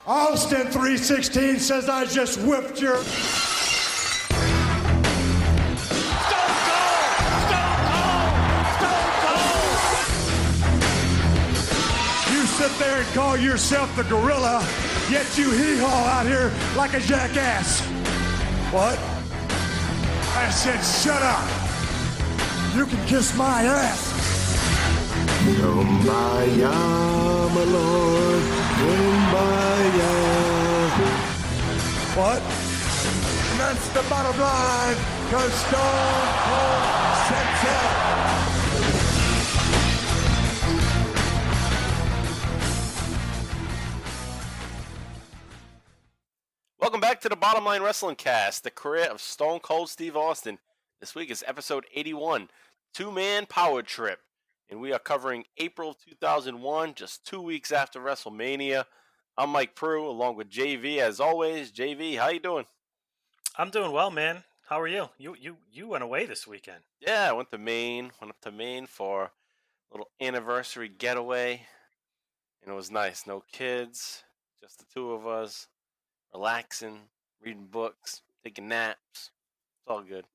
Austin 316 says I just whipped your... Sit there and call yourself the gorilla, yet you hee-haw out here like a jackass. What? I said shut up. You can kiss my ass. Kumbaya, my lord, kumbaya. What? And that's the bottom line, 'cause Stone Cold said so. Welcome back to the Bottom Line Wrestling Cast, the career of Stone Cold Steve Austin. This week is episode 81, Two-Man Power Trip. And we are covering April 2001, just 2 weeks after WrestleMania. I'm Mike Prue, along with JV, as always. JV, how you doing? I'm doing well, man. How are you? You went away this weekend. Yeah, I went to Maine. Went up to Maine for a little anniversary getaway. And it was nice. No kids, just the two of us. Relaxing, reading books, taking naps. It's all good.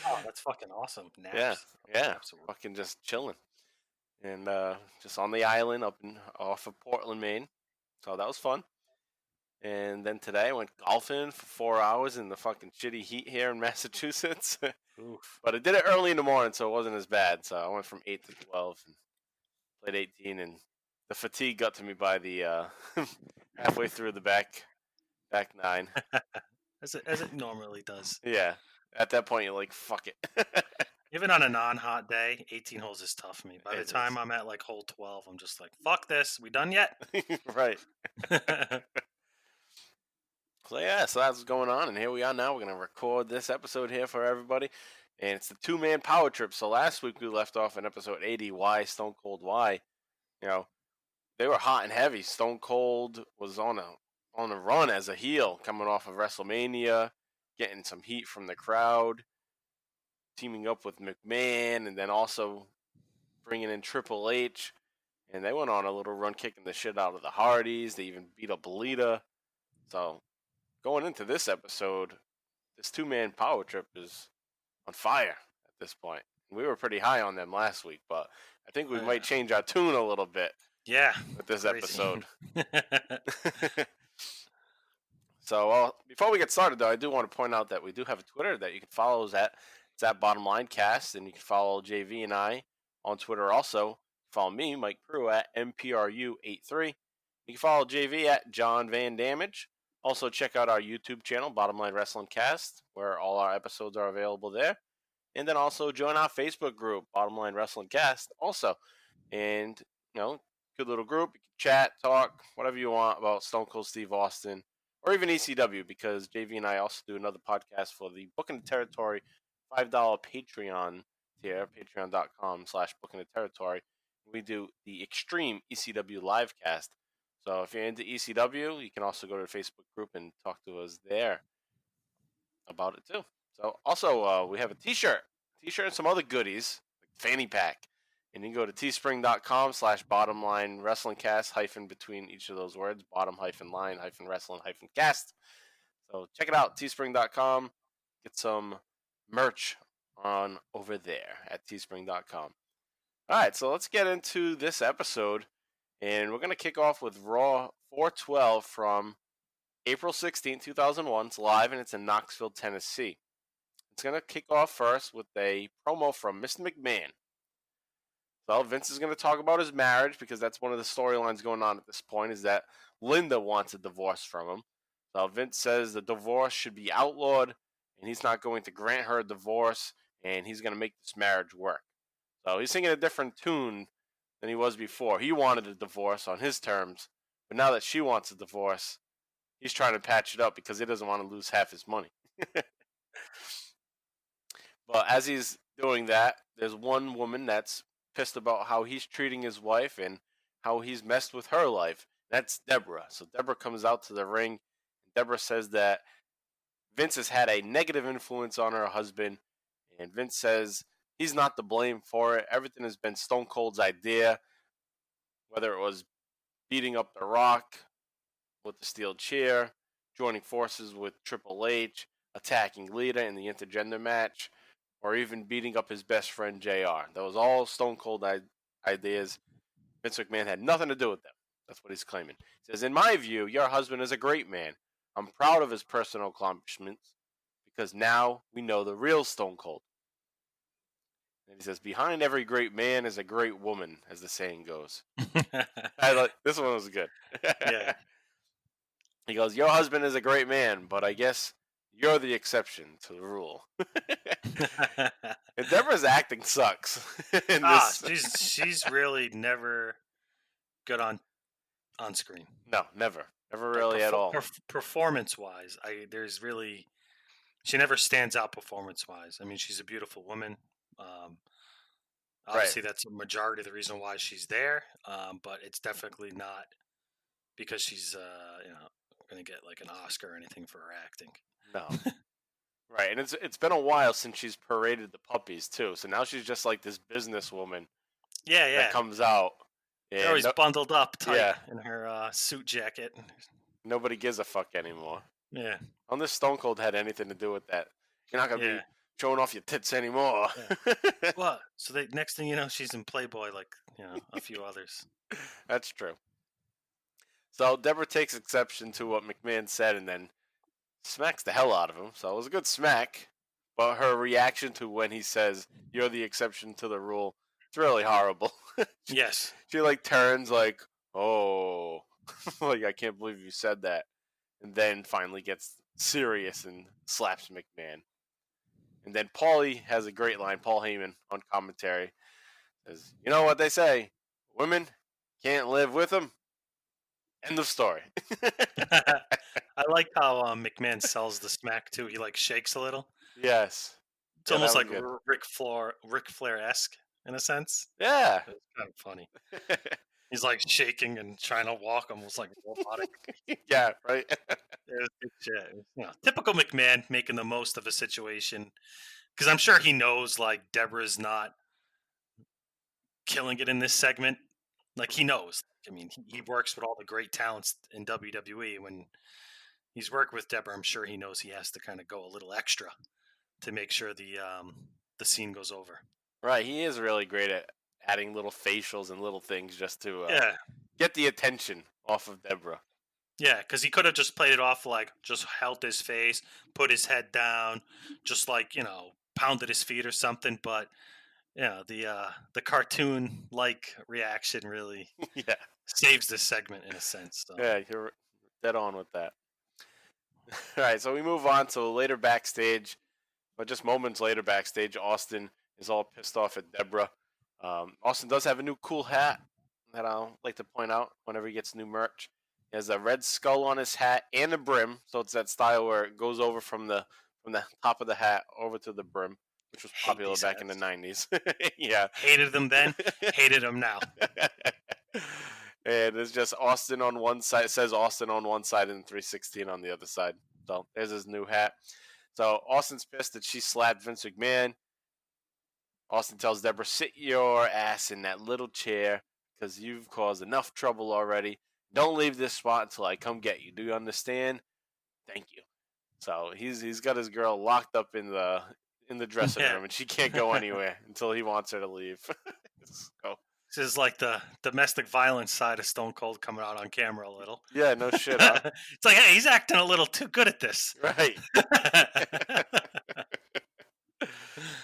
Oh, that's fucking awesome. Naps. Yeah. Absolutely. Fucking just chilling. And just on the island off of Portland, Maine. So that was fun. And then today I went golfing for 4 hours in the fucking shitty heat here in Massachusetts. Oof. But I did it early in the morning, so it wasn't as bad. So I went from 8 to 12 and played 18. And the fatigue got to me by the halfway through the back nine. As it normally does. Yeah. At that point, you're like, fuck it. Even on a non-hot day, 18 holes is tough for me. By the It time is. I'm at like hole 12, I'm just like, fuck this. We done yet? Right. So that's what's going on. And here we are now. We're going to record this episode here for everybody. And it's the two-man power trip. So last week we left off in episode 80, Why Stone Cold Why. You know, they were hot and heavy. Stone Cold was on a run as a heel, coming off of WrestleMania, getting some heat from the crowd, teaming up with McMahon, and then also bringing in Triple H. And they went on a little run kicking the shit out of the Hardys. They even beat up Lita. So going into this episode, this two-man power trip is on fire at this point. We were pretty high on them last week, but I think we might change our tune a little bit. Yeah. With this crazy. episode. So before we get started, though, I do want to point out that we do have a Twitter that you can follow us at. It's at Bottom Line Cast, and you can follow JV and I on Twitter also. Follow me, Mike Prue, at MPRU83. You can follow JV at John Van Damage. Also, check out our YouTube channel, Bottom Line Wrestling Cast, where all our episodes are available there. And then also join our Facebook group, Bottom Line Wrestling Cast, also. And, good little group. You can chat, talk, whatever you want about Stone Cold Steve Austin. Or even ECW, because JV and I also do another podcast for the Booking the Territory $5 Patreon tier, patreon.com/Booking the Territory. We do the Extreme ECW Livecast. So if you're into ECW, you can also go to the Facebook group and talk to us there about it too. So also, we have a t-shirt and some other goodies, like fanny pack. And you can go to teespring.com/bottomline wrestlingcast hyphen between each of those words, bottom-line-wrestling-cast. So check it out, teespring.com. Get some merch on over there at teespring.com. All right, so let's get into this episode. And we're going to kick off with Raw 412 from April 16, 2001. It's live, and it's in Knoxville, Tennessee. It's going to kick off first with a promo from Mr. McMahon. So Vince is going to talk about his marriage, because that's one of the storylines going on at this point, is that Linda wants a divorce from him. So Vince says the divorce should be outlawed, and he's not going to grant her a divorce, and he's going to make this marriage work. So he's singing a different tune than he was before. He wanted a divorce on his terms, but now that she wants a divorce, he's trying to patch it up because he doesn't want to lose half his money. But as he's doing that, there's one woman that's pissed about how he's treating his wife and how he's messed with her life. That's Deborah. So Deborah comes out to the ring. Deborah says that Vince has had a negative influence on her husband, and Vince says he's not to blame for it. Everything has been Stone Cold's idea, whether it was beating up The Rock, with the steel chair, joining forces with Triple H, attacking Lita in the intergender match, or even beating up his best friend JR. That was all Stone Cold ideas. Vince McMahon had nothing to do with them. That's what he's claiming. He says, in my view, your husband is a great man. I'm proud of his personal accomplishments because now we know the real Stone Cold. And he says, behind every great man is a great woman, as the saying goes. This one was good. Yeah. He goes, your husband is a great man, but I guess you're the exception to the rule. And Deborah's acting sucks. She's really never good on screen. No, never really at all. Performance wise, she never stands out performance wise. I mean, she's a beautiful woman. Obviously, that's a majority of the reason why she's there. But it's definitely not because she's going to get like an Oscar or anything for her acting. No. Right, and it's been a while since she's paraded the puppies too. So now she's just like this businesswoman. Yeah. That comes out. They're always bundled up tight in her suit jacket. Nobody gives a fuck anymore. Yeah. Unless Stone Cold had anything to do with that. You're not gonna be showing off your tits anymore. Yeah. What? So next thing you know, she's in Playboy, like a few others. That's true. So Deborah takes exception to what McMahon said and then smacks the hell out of him. So it was a good smack, but her reaction to when he says you're the exception to the rule, it's really horrible. Yes. She like turns like, oh, like I can't believe you said that, and then finally gets serious and slaps McMahon. And then Paulie has a great line. Paul Heyman on commentary says, "You know what they say, women can't live with them." End of story. I like how McMahon sells the smack too. He like shakes a little. Yes. It's almost like Ric Flair-esque in a sense. Yeah. It's kind of funny. He's like shaking and trying to walk almost like robotic. Yeah, right. Typical McMahon making the most of a situation. Because I'm sure he knows like Deborah's not killing it in this segment. Like he knows. I mean, he works with all the great talents in WWE. When he's worked with Deborah, I'm sure he knows he has to kind of go a little extra to make sure the scene goes over. Right, he is really great at adding little facials and little things just to get the attention off of Deborah. Yeah, because he could have just played it off like just held his face, put his head down, just like pounded his feet or something. But the cartoon like reaction really saves this segment in a sense. So. Yeah, you're dead on with that. All right, so we move on to later backstage, but just moments later backstage, Austin is all pissed off at Deborah. Austin does have a new cool hat that I'll like to point out whenever he gets new merch. He has a red skull on his hat and a brim, so it's that style where it goes over from the top of the hat over to the brim, which was popular back in the 90s. Yeah. Hated them then, hated them now. And it's just Austin on one side. It says Austin on one side and 316 on the other side. So there's his new hat. So Austin's pissed that she slapped Vince McMahon. Austin tells Deborah, sit your ass in that little chair because you've caused enough trouble already. Don't leave this spot until I come get you. Do you understand? Thank you. So he's got his girl locked up in the dressing room, and she can't go anywhere until he wants her to leave. So, this is like the domestic violence side of Stone Cold coming out on camera a little. Yeah, no shit. Huh? It's like, hey, he's acting a little too good at this. Right.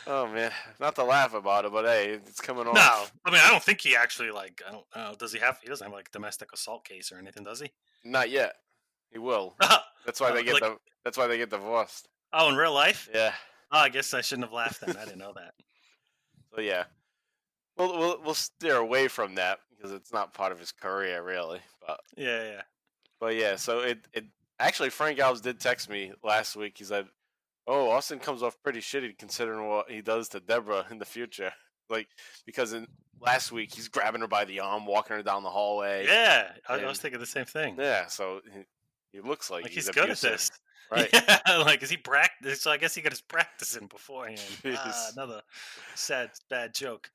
Oh man, not to laugh about it, but hey, it's coming off. No, I mean I don't think he actually like. I don't. Does he have? He doesn't have like a domestic assault case or anything, does he? Not yet. He will. That's why they get That's why they get divorced. Oh, in real life? Yeah. Oh, I guess I shouldn't have laughed then. I didn't know that. So yeah, we'll steer away from that because it's not part of his career really. But yeah. But yeah, so it actually Frank Alves did text me last week. He said, "Oh, Austin comes off pretty shitty considering what he does to Deborah in the future." Like because last week he's grabbing her by the arm, walking her down the hallway. Yeah, I was thinking the same thing. Yeah, so he looks like he's abusive. good at this. Right. Yeah, like, is he practice? So I guess he got his practicing beforehand. Another bad joke.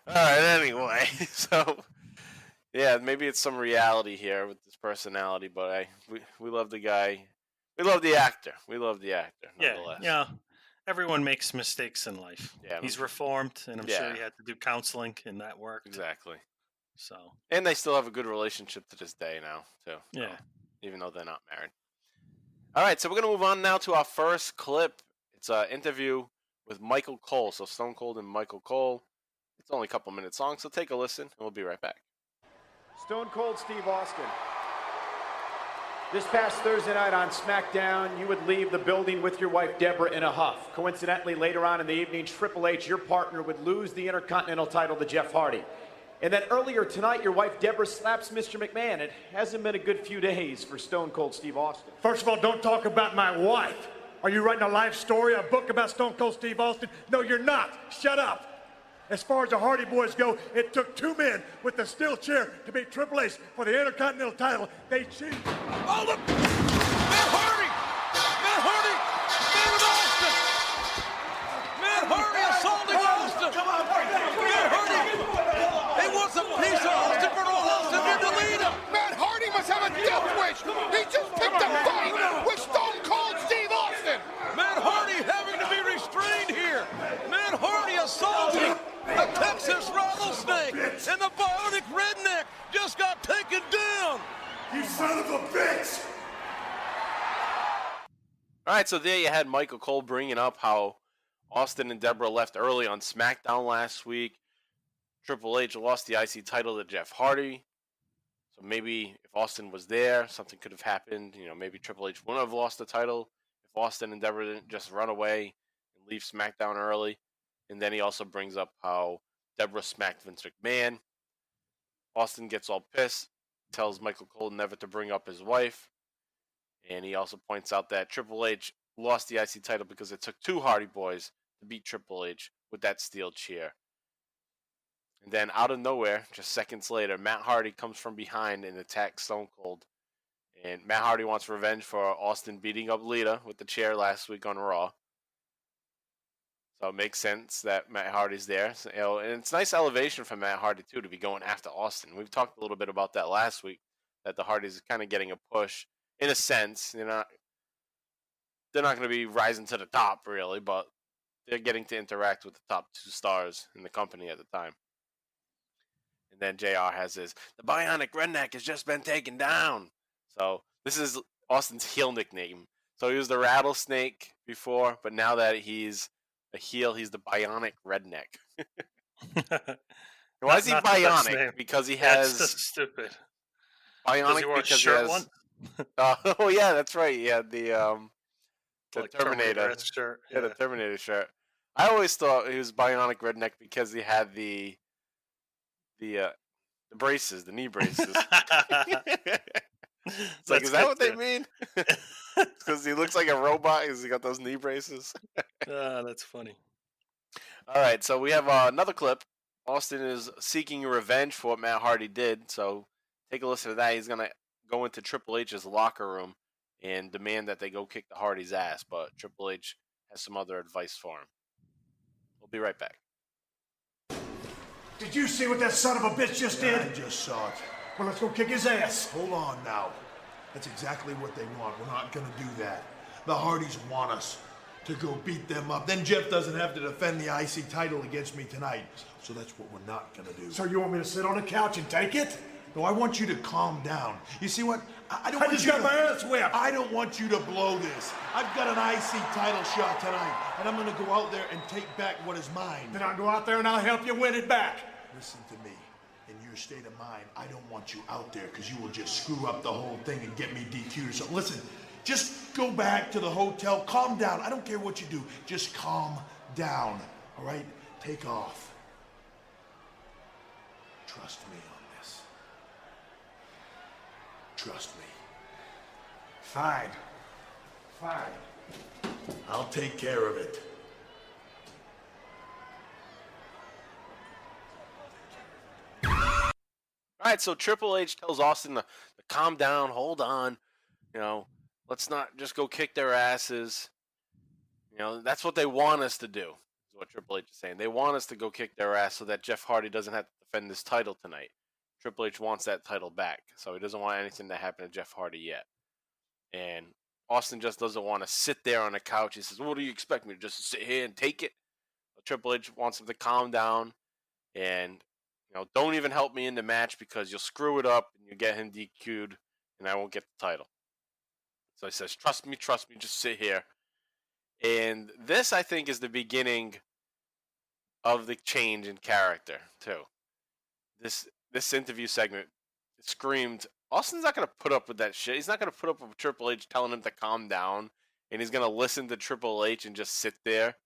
All right, anyway. So, yeah, maybe it's some reality here with this personality, but we love the guy. We love the actor. We love the actor. Nonetheless. Yeah. Everyone makes mistakes in life. Yeah, He's reformed, and I'm sure Yeah. he had to do counseling, and that worked. Exactly. So. And they still have a good relationship to this day now, too. Yeah. So, even though they're not married. All right, so we're going to move on now to our first clip. It's an interview with Michael Cole. So Stone Cold and Michael Cole. It's only a couple minutes long, so take a listen, and we'll be right back. Stone Cold Steve Austin. This past Thursday night on SmackDown, you would leave the building with your wife Deborah in a huff. Coincidentally, later on in the evening, Triple H, your partner, would lose the Intercontinental title to Jeff Hardy. And then earlier tonight, your wife Deborah slaps Mr. McMahon. It hasn't been a good few days for Stone Cold Steve Austin. First of all, don't talk about my wife. Are you writing a life story, a book about Stone Cold Steve Austin? No, you're not. Shut up. As far as the Hardy Boys go, it took two men with the steel chair to beat Triple H for the Intercontinental title. They cheated. Oh, look! Matt Hardy! Matt Hardy! David Austin! Matt Hardy assaulting Austin! Come on, Matt Hardy! He wants a piece of Austin for all Austin to delete him! Matt Hardy must have a death wish! He just picked a fight with Stone Cold Steve Austin! Matt Hardy having to be restrained here! Matt Hardy assaulting a Texas rattlesnake! And the bionic redneck just got taken down! You son of a bitch! All right, so there you had Michael Cole bringing up how Austin and Deborah left early on SmackDown last week. Triple H lost the IC title to Jeff Hardy. So maybe if Austin was there, something could have happened. You know, maybe Triple H wouldn't have lost the title if Austin and Deborah didn't just run away and leave SmackDown early. And then he also brings up how Deborah smacked Vince McMahon. Austin gets all pissed, tells Michael Cole never to bring up his wife. And he also points out that Triple H lost the IC title because it took two Hardy Boys to beat Triple H with that steel chair. And then out of nowhere, just seconds later, Matt Hardy comes from behind and attacks Stone Cold. And Matt Hardy wants revenge for Austin beating up Lita with the chair last week on Raw. So it makes sense that Matt Hardy's there. So, you know, and it's nice elevation for Matt Hardy, too, to be going after Austin. We've talked a little bit about that last week, that the Hardys are kind of getting a push. In a sense, they're not going to be rising to the top, really, but they're getting to interact with the top two stars in the company at the time. And then JR has his, the Bionic Redneck has just been taken down. So this is Austin's heel nickname. So he was the Rattlesnake before, but now that he's a heel, he's the Bionic Redneck. Why is he bionic? Because he has... That's just stupid. Bionic Does he wear a because shirt he has... one? Oh yeah, that's right. He had the Like Terminator shirt. Yeah, the Terminator shirt. I always thought he was Bionic Redneck because he had the braces, the knee braces. It's like, is that what they mean? Because he looks like a robot because he got those knee braces. That's funny. All right, so we have another clip. Austin is seeking revenge for what Matt Hardy did. So take a listen to that. He's gonna go into Triple H's locker room and demand that they go kick the Hardy's ass. But Triple H has some other advice for him. We'll be right back. Did you see what that son of a bitch just did? I just saw it. Well, let's go kick his ass. Hold on now. That's exactly what they want. We're not gonna do that. The Hardys want us to go beat them up. Then Jeff doesn't have to defend the IC title against me tonight. So that's what we're not gonna do. So you want me to sit on the couch and take it? No, I want you to calm down. You see what? I don't I want just you got to, my ass whipped. I don't want you to blow this. I've got an IC title shot tonight, and I'm gonna go out there and take back what is mine. Then I'll go out there and I'll help you win it back. Listen to me. In your state of mind, I don't want you out there because you will just screw up the whole thing and get me DQ'd or something. Listen, just go back to the hotel, calm down. I don't care what you do. Just calm down, all right? Take off. Trust me on this. Trust me. Fine. Fine. I'll take care of it. All right, so Triple H tells Austin to calm down, hold on. You know, let's not just go kick their asses. You know, that's what they want us to do, is what Triple H is saying. They want us to go kick their ass so that Jeff Hardy doesn't have to defend this title tonight. Triple H wants that title back, so he doesn't want anything to happen to Jeff Hardy yet. And Austin just doesn't want to sit there on the couch. He says, "What do you expect me to just sit here and take it?" But Triple H wants him to calm down and don't even help me in the match because you'll screw it up and you get him DQ'd and I won't get the title. So he says, trust me, just sit here. And this, I think, is the beginning of the change in character, too. This interview segment screamed, Austin's not going to put up with that shit. He's not going to put up with Triple H telling him to calm down, and he's going to listen to Triple H and just sit there.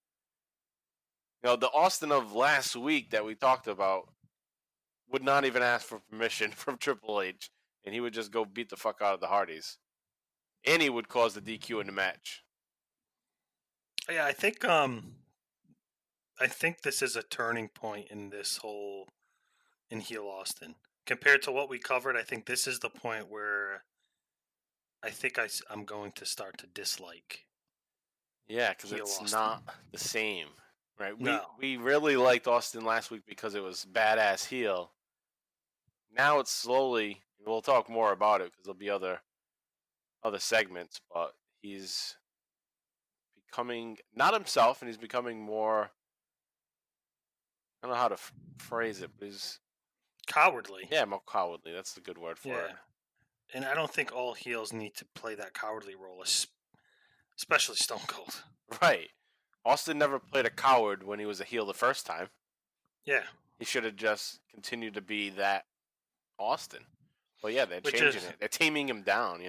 The Austin of last week that we talked about would not even ask for permission from Triple H, and he would just go beat the fuck out of the Hardys. And he would cause the DQ in the match. Yeah, I think this is a turning point in this whole in heel Austin. Compared to what we covered, I think this is the point where I think I'm going to start to dislike. Yeah, because it's Austin. Not the same, right? No. We really liked Austin last week because it was badass heel. Now it's slowly, we'll talk more about it because there'll be other segments, but he's becoming not himself, and he's becoming more, I don't know how to phrase it, but he's cowardly. Yeah, more cowardly. That's the good word for it. And I don't think all heels need to play that cowardly role, especially Stone Cold. Right. Austin never played a coward when he was a heel the first time. Yeah. He should have just continued to be that Austin. But yeah, they're changing it. They're taming him down,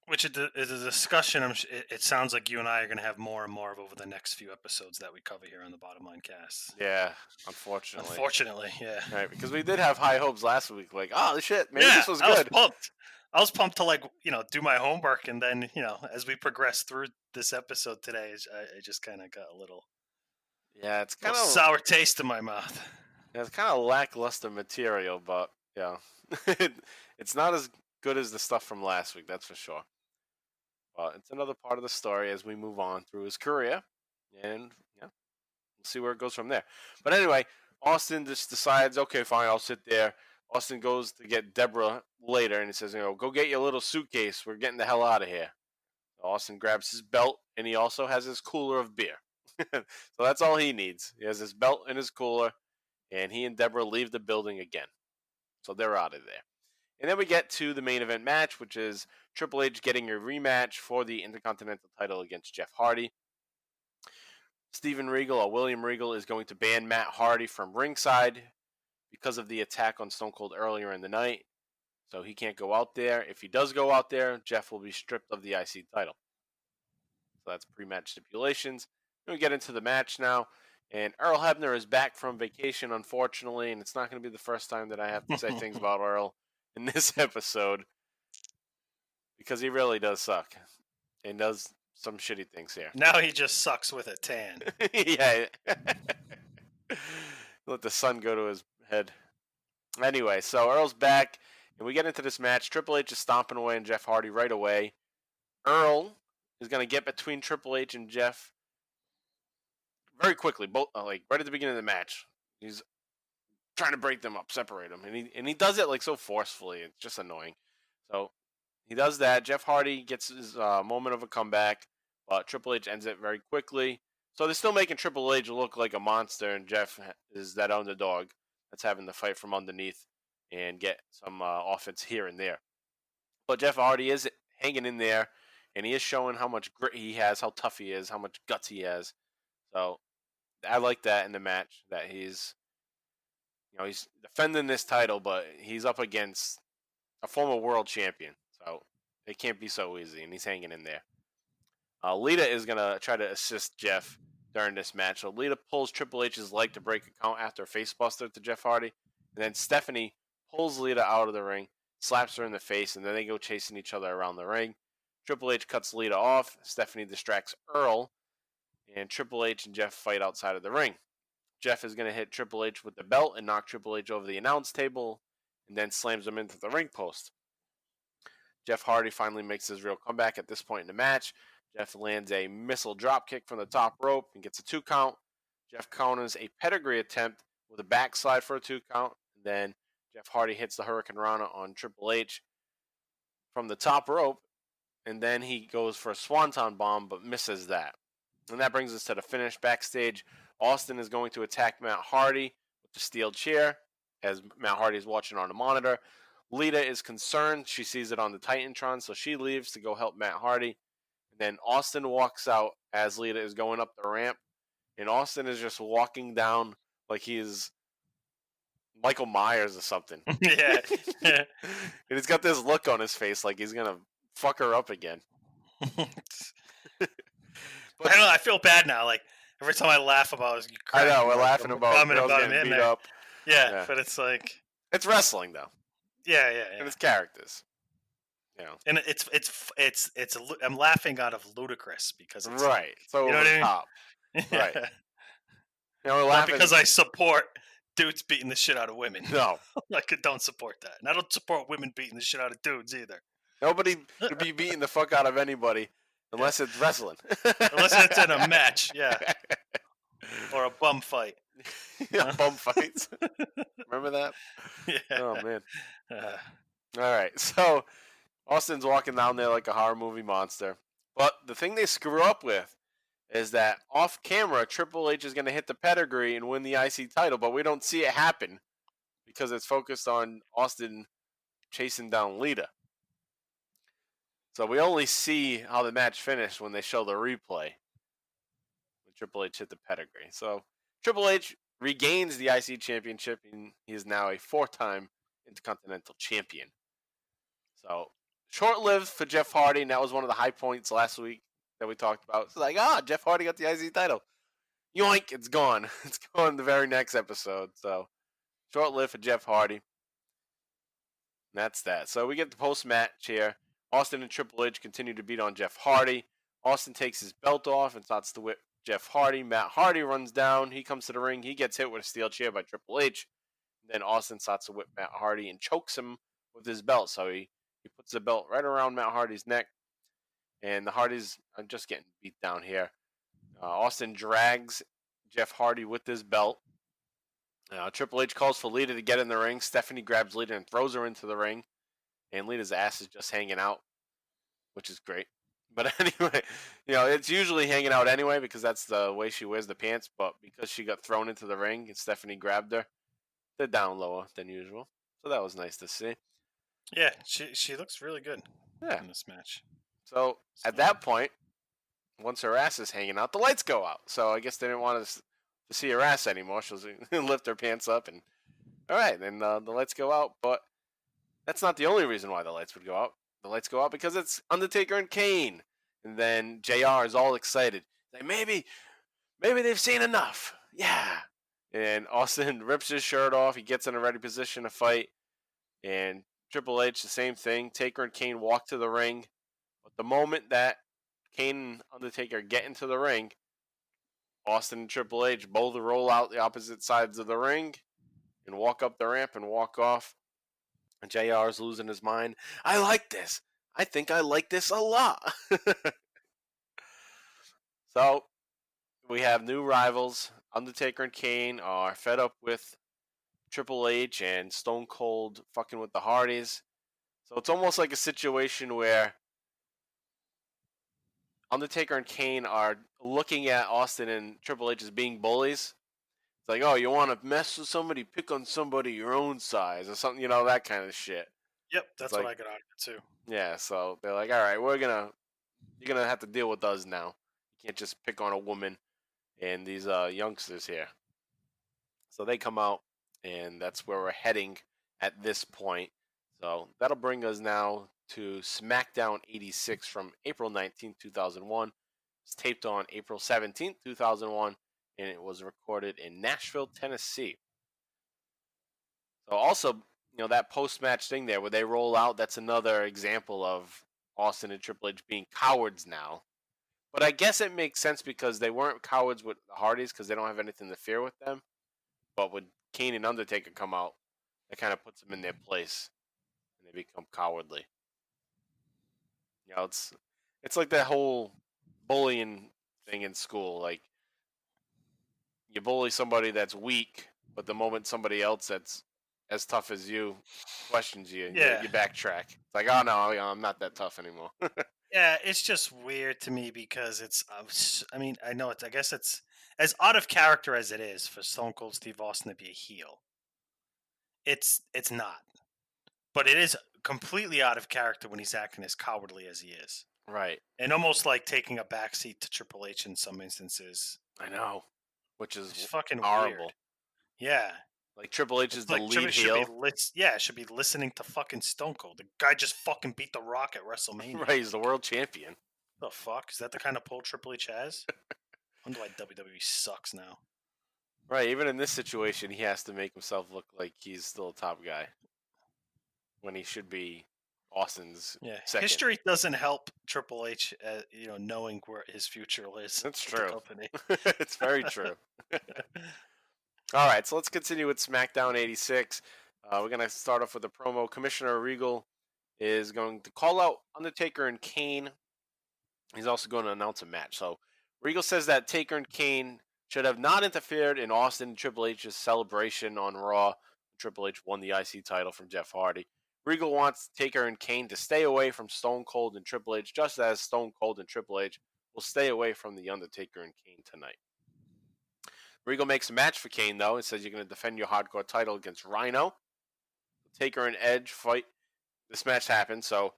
Which is a discussion it sounds like you and I are going to have more and more of over the next few episodes that we cover here on the Bottom Line Cast. Yeah, unfortunately. Unfortunately, yeah. Right, because we did have high hopes last week. Like, oh, shit, maybe this was good. I was pumped to, do my homework. And then, as we progress through this episode today, I just kind of got a little... Yeah, it's kind of... sour taste in my mouth. Yeah, it's kind of lackluster material, but, yeah. It's not as good as the stuff from last week, that's for sure. But it's another part of the story as we move on through his career. And, we'll see where it goes from there. But anyway, Austin just decides, okay, fine, I'll sit there. Austin goes to get Deborah later, and he says, go get your little suitcase. We're getting the hell out of here. So Austin grabs his belt, and he also has his cooler of beer. So that's all he needs. He has his belt and his cooler, and he and Deborah leave the building again. So they're out of there. And then we get to the main event match, which is Triple H getting a rematch for the Intercontinental title against Jeff Hardy. Steven Regal, or William Regal, is going to ban Matt Hardy from ringside because of the attack on Stone Cold earlier in the night. So he can't go out there. If he does go out there, Jeff will be stripped of the IC title. So that's pre-match stipulations. Then we get into the match now. And Earl Hebner is back from vacation, unfortunately. And it's not going to be the first time that I have to say things about Earl in this episode. Because he really does suck. And does some shitty things here. Now he just sucks with a tan. Yeah. Let the sun go to his head. Anyway, so Earl's back, and we get into this match. Triple H is stomping away on Jeff Hardy right away. Earl is going to get between Triple H and Jeff very quickly, both right at the beginning of the match. He's trying to break them up, separate them, and he does it so forcefully. It's just annoying. So he does that. Jeff Hardy gets his moment of a comeback, but Triple H ends it very quickly. So they're still making Triple H look like a monster, and Jeff is that underdog that's having to fight from underneath and get some offense here and there. But Jeff Hardy is hanging in there, and he is showing how much grit he has, how tough he is, how much guts he has. So I like that in the match, that he's defending this title, but he's up against a former world champion. So it can't be so easy, and he's hanging in there. Lita is going to try to assist Jeff during this match. So Lita pulls Triple H's leg to break a count after a facebuster to Jeff Hardy. And then Stephanie pulls Lita out of the ring, slaps her in the face, and then they go chasing each other around the ring. Triple H cuts Lita off. Stephanie distracts Earl, and Triple H and Jeff fight outside of the ring. Jeff is going to hit Triple H with the belt and knock Triple H over the announce table, and then slams him into the ring post. Jeff Hardy finally makes his real comeback at this point in the match. Jeff lands a missile dropkick from the top rope and gets a 2 count. Jeff counters a pedigree attempt with a backslide for a 2 count. And then Jeff Hardy hits the Hurricane Rana on Triple H from the top rope, and then he goes for a Swanton Bomb, but misses that. And that brings us to the finish. Backstage, Austin is going to attack Matt Hardy with the steel chair, as Matt Hardy is watching on the monitor. Lita is concerned. She sees it on the Titantron, so she leaves to go help Matt Hardy. And then Austin walks out as Lita is going up the ramp, and Austin is just walking down like he is Michael Myers or something. Yeah. And he's got this look on his face like he's going to fuck her up again. I don't know. I feel bad now. Like every time I laugh about it, I know we're laughing about girls him getting in beat there. up. Yeah, but it's like It's wrestling though, yeah. and it's characters. You know, And I'm laughing out of ludicrous because it's right? So you know over what I the mean? top, right? You know, we're Not laughing because I support dudes beating the shit out of women. No, I don't support that, and I don't support women beating the shit out of dudes either. nobody would be beating the fuck out of anybody unless it's wrestling. Unless it's in a match, yeah, or a bum fight. Yeah, bum fights. Remember that? Yeah. Oh man. All right, so Austin's walking down there like a horror movie monster. But the thing they screw up with is that off camera, Triple H is going to hit the pedigree and win the IC title, but we don't see it happen because it's focused on Austin chasing down Lita. So we only see how the match finished when they show the replay when Triple H hit the pedigree. So Triple H regains the IC championship, and he is now a 4-time Intercontinental champion. So short-lived for Jeff Hardy, and that was one of the high points last week that we talked about. It's like, Jeff Hardy got the IC title. Yoink, it's gone. It's gone the very next episode. So short-lived for Jeff Hardy. And that's that. So we get the post-match here. Austin and Triple H continue to beat on Jeff Hardy. Austin takes his belt off and starts to whip Jeff Hardy. Matt Hardy runs down. He comes to the ring. He gets hit with a steel chair by Triple H. Then Austin starts to whip Matt Hardy and chokes him with his belt. So he puts the belt right around Matt Hardy's neck. And the Hardys are just getting beat down here. Austin drags Jeff Hardy with his belt. Triple H calls for Lita to get in the ring. Stephanie grabs Lita and throws her into the ring. And Lita's ass is just hanging out, which is great. But anyway, it's usually hanging out anyway because that's the way she wears the pants. But because she got thrown into the ring and Stephanie grabbed her, they're down lower than usual. So that was nice to see. Yeah, she looks really good in this match. So at that point, once her ass is hanging out, the lights go out. So I guess they didn't want us to see her ass anymore. She'll lift her pants up and all right, then the lights go out. But that's not the only reason why the lights would go out. The lights go out because it's Undertaker and Kane. And then JR is all excited. Like, maybe they've seen enough. Yeah. And Austin rips his shirt off. He gets in a ready position to fight. And Triple H, the same thing. Taker and Kane walk to the ring. But the moment that Kane and Undertaker get into the ring, Austin and Triple H both roll out the opposite sides of the ring and walk up the ramp and walk off. And JR is losing his mind. I like this. I think I like this a lot. So, we have new rivals. Undertaker and Kane are fed up with Triple H and Stone Cold fucking with the Hardys. So, it's almost like a situation where Undertaker and Kane are looking at Austin and Triple H as being bullies. It's like, oh, you want to mess with somebody, pick on somebody your own size or something, that kind of shit. Yep, that's what I got out of it too. Yeah, so they're like, all right, you're gonna have to deal with us now. You can't just pick on a woman and these youngsters here. So they come out, and that's where we're heading at this point. So that'll bring us now to SmackDown 86 from April 19, 2001. It's taped on April 17, 2001, and it was recorded in Nashville, Tennessee. So also, that post-match thing there where they roll out, that's another example of Austin and Triple H being cowards now. But I guess it makes sense because they weren't cowards with the Hardys because they don't have anything to fear with them. But when Kane and Undertaker come out, that kind of puts them in their place, and they become cowardly. It's like that whole bullying thing in school. Like, you bully somebody that's weak, but the moment somebody else that's as tough as you questions you. Yeah. You backtrack. It's like, oh no, I'm not that tough anymore. Yeah, it's just weird to me because it's. I mean, I know it's. I guess it's as out of character as it is for Stone Cold Steve Austin to be a heel. It's not, but it is completely out of character when he's acting as cowardly as he is, Right. and almost like taking a backseat to Triple H in some instances. I know. Which is It's fucking horrible. weird. Yeah. Like Triple H is the Like lead heel. should be listening to fucking Stone Cold. The guy just fucking beat The Rock at WrestleMania. Right, he's the world champion. The fuck? Is that the kind of pull Triple H has? I wonder why WWE sucks now. Right, even in this situation, he has to make himself look like he's still a top guy when he should be Austin's second. History doesn't help Triple H, knowing where his future is. That's with the true. company. It's very true. All right, so let's continue with SmackDown 86. We're going to start off with a promo. Commissioner Regal is going to call out Undertaker and Kane. He's also going to announce a match. So Regal says that Taker and Kane should have not interfered in Austin and Triple H's celebration on Raw. Triple H won the IC title from Jeff Hardy. Regal wants Taker and Kane to stay away from Stone Cold and Triple H, just as Stone Cold and Triple H will stay away from The Undertaker and Kane tonight. Regal makes a match for Kane, though, and says you're going to defend your hardcore title against Rhino. Taker and Edge fight. This match happens, so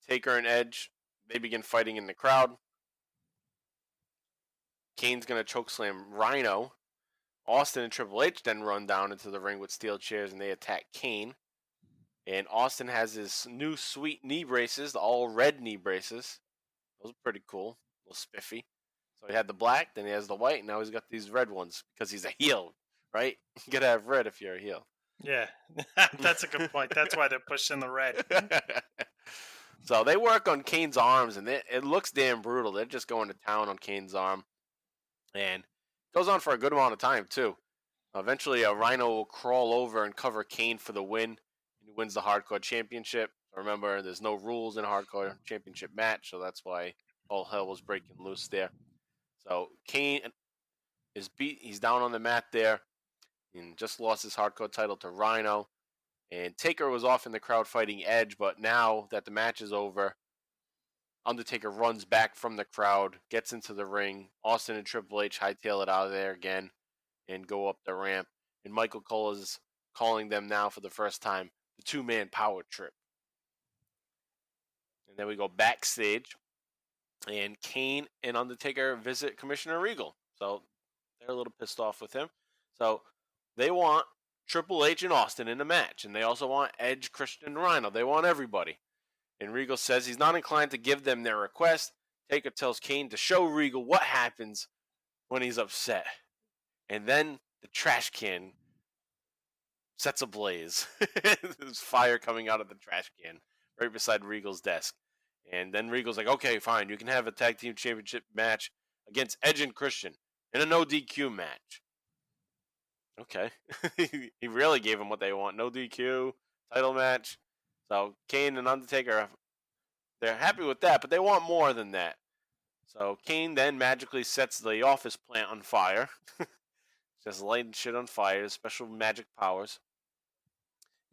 Taker and Edge, they begin fighting in the crowd. Kane's going to chokeslam Rhino. Austin and Triple H then run down into the ring with steel chairs, and they attack Kane. And Austin has his new sweet knee braces, the all-red knee braces. Those are pretty cool, a little spiffy. So he had the black, then he has the white, and now he's got these red ones because he's a heel, right? You gotta have red if you're a heel. Yeah, that's a good point. That's why they're pushing the red. So they work on Kane's arms, and it looks damn brutal. They're just going to town on Kane's arm. And it goes on for a good amount of time, too. Eventually, a Rhino will crawl over and cover Kane for the win. And he wins the Hardcore Championship. Remember, there's no rules in a Hardcore Championship match, so that's why all hell was breaking loose there. So Kane is beat. He's down on the mat there and just lost his Hardcore title to Rhino. And Taker was off in the crowd fighting Edge, but now that the match is over, Undertaker runs back from the crowd, gets into the ring. Austin and Triple H hightail it out of there again and go up the ramp. And Michael Cole is calling them now for the first time the two-man power trip. And then we go backstage, and Kane and Undertaker visit Commissioner Regal. So they're a little pissed off with him. So they want Triple H and Austin in a match, and they also want Edge, Christian, and Rhino. They want everybody. And Regal says he's not inclined to give them their request. Taker tells Kane to show Regal what happens when he's upset. And then the trash can sets ablaze. There's fire coming out of the trash can right beside Regal's desk. And then Regal's like, okay, fine, you can have a tag team championship match against Edge and Christian in a no DQ match. Okay. He really gave them what they want. No DQ, title match. So Kane and Undertaker, they're happy with that, but they want more than that. So Kane then magically sets the office plant on fire. Just lighting shit on fire, special magic powers.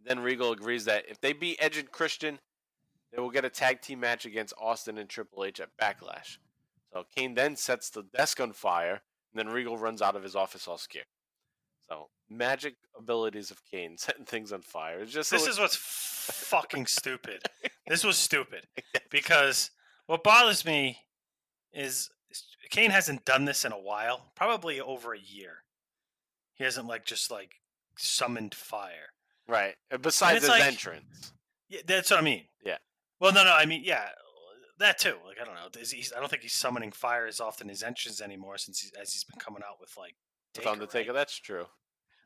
Then Regal agrees that if they beat Edge and Christian, they will get a tag team match against Austin and Triple H at Backlash. So Kane then sets the desk on fire, and then Regal runs out of his office all scared. So magic abilities of Kane setting things on fire. It's just this is what's fucking stupid. This was stupid because what bothers me is Kane hasn't done this in a while, probably over a year. He hasn't just summoned fire. Right. Besides his entrance. Yeah, that's what I mean. Yeah. Well, no, I mean, yeah, that too. I don't know. I don't think he's summoning fire as often as entrance anymore since he's been coming out with Taker, Undertaker. right? That's true.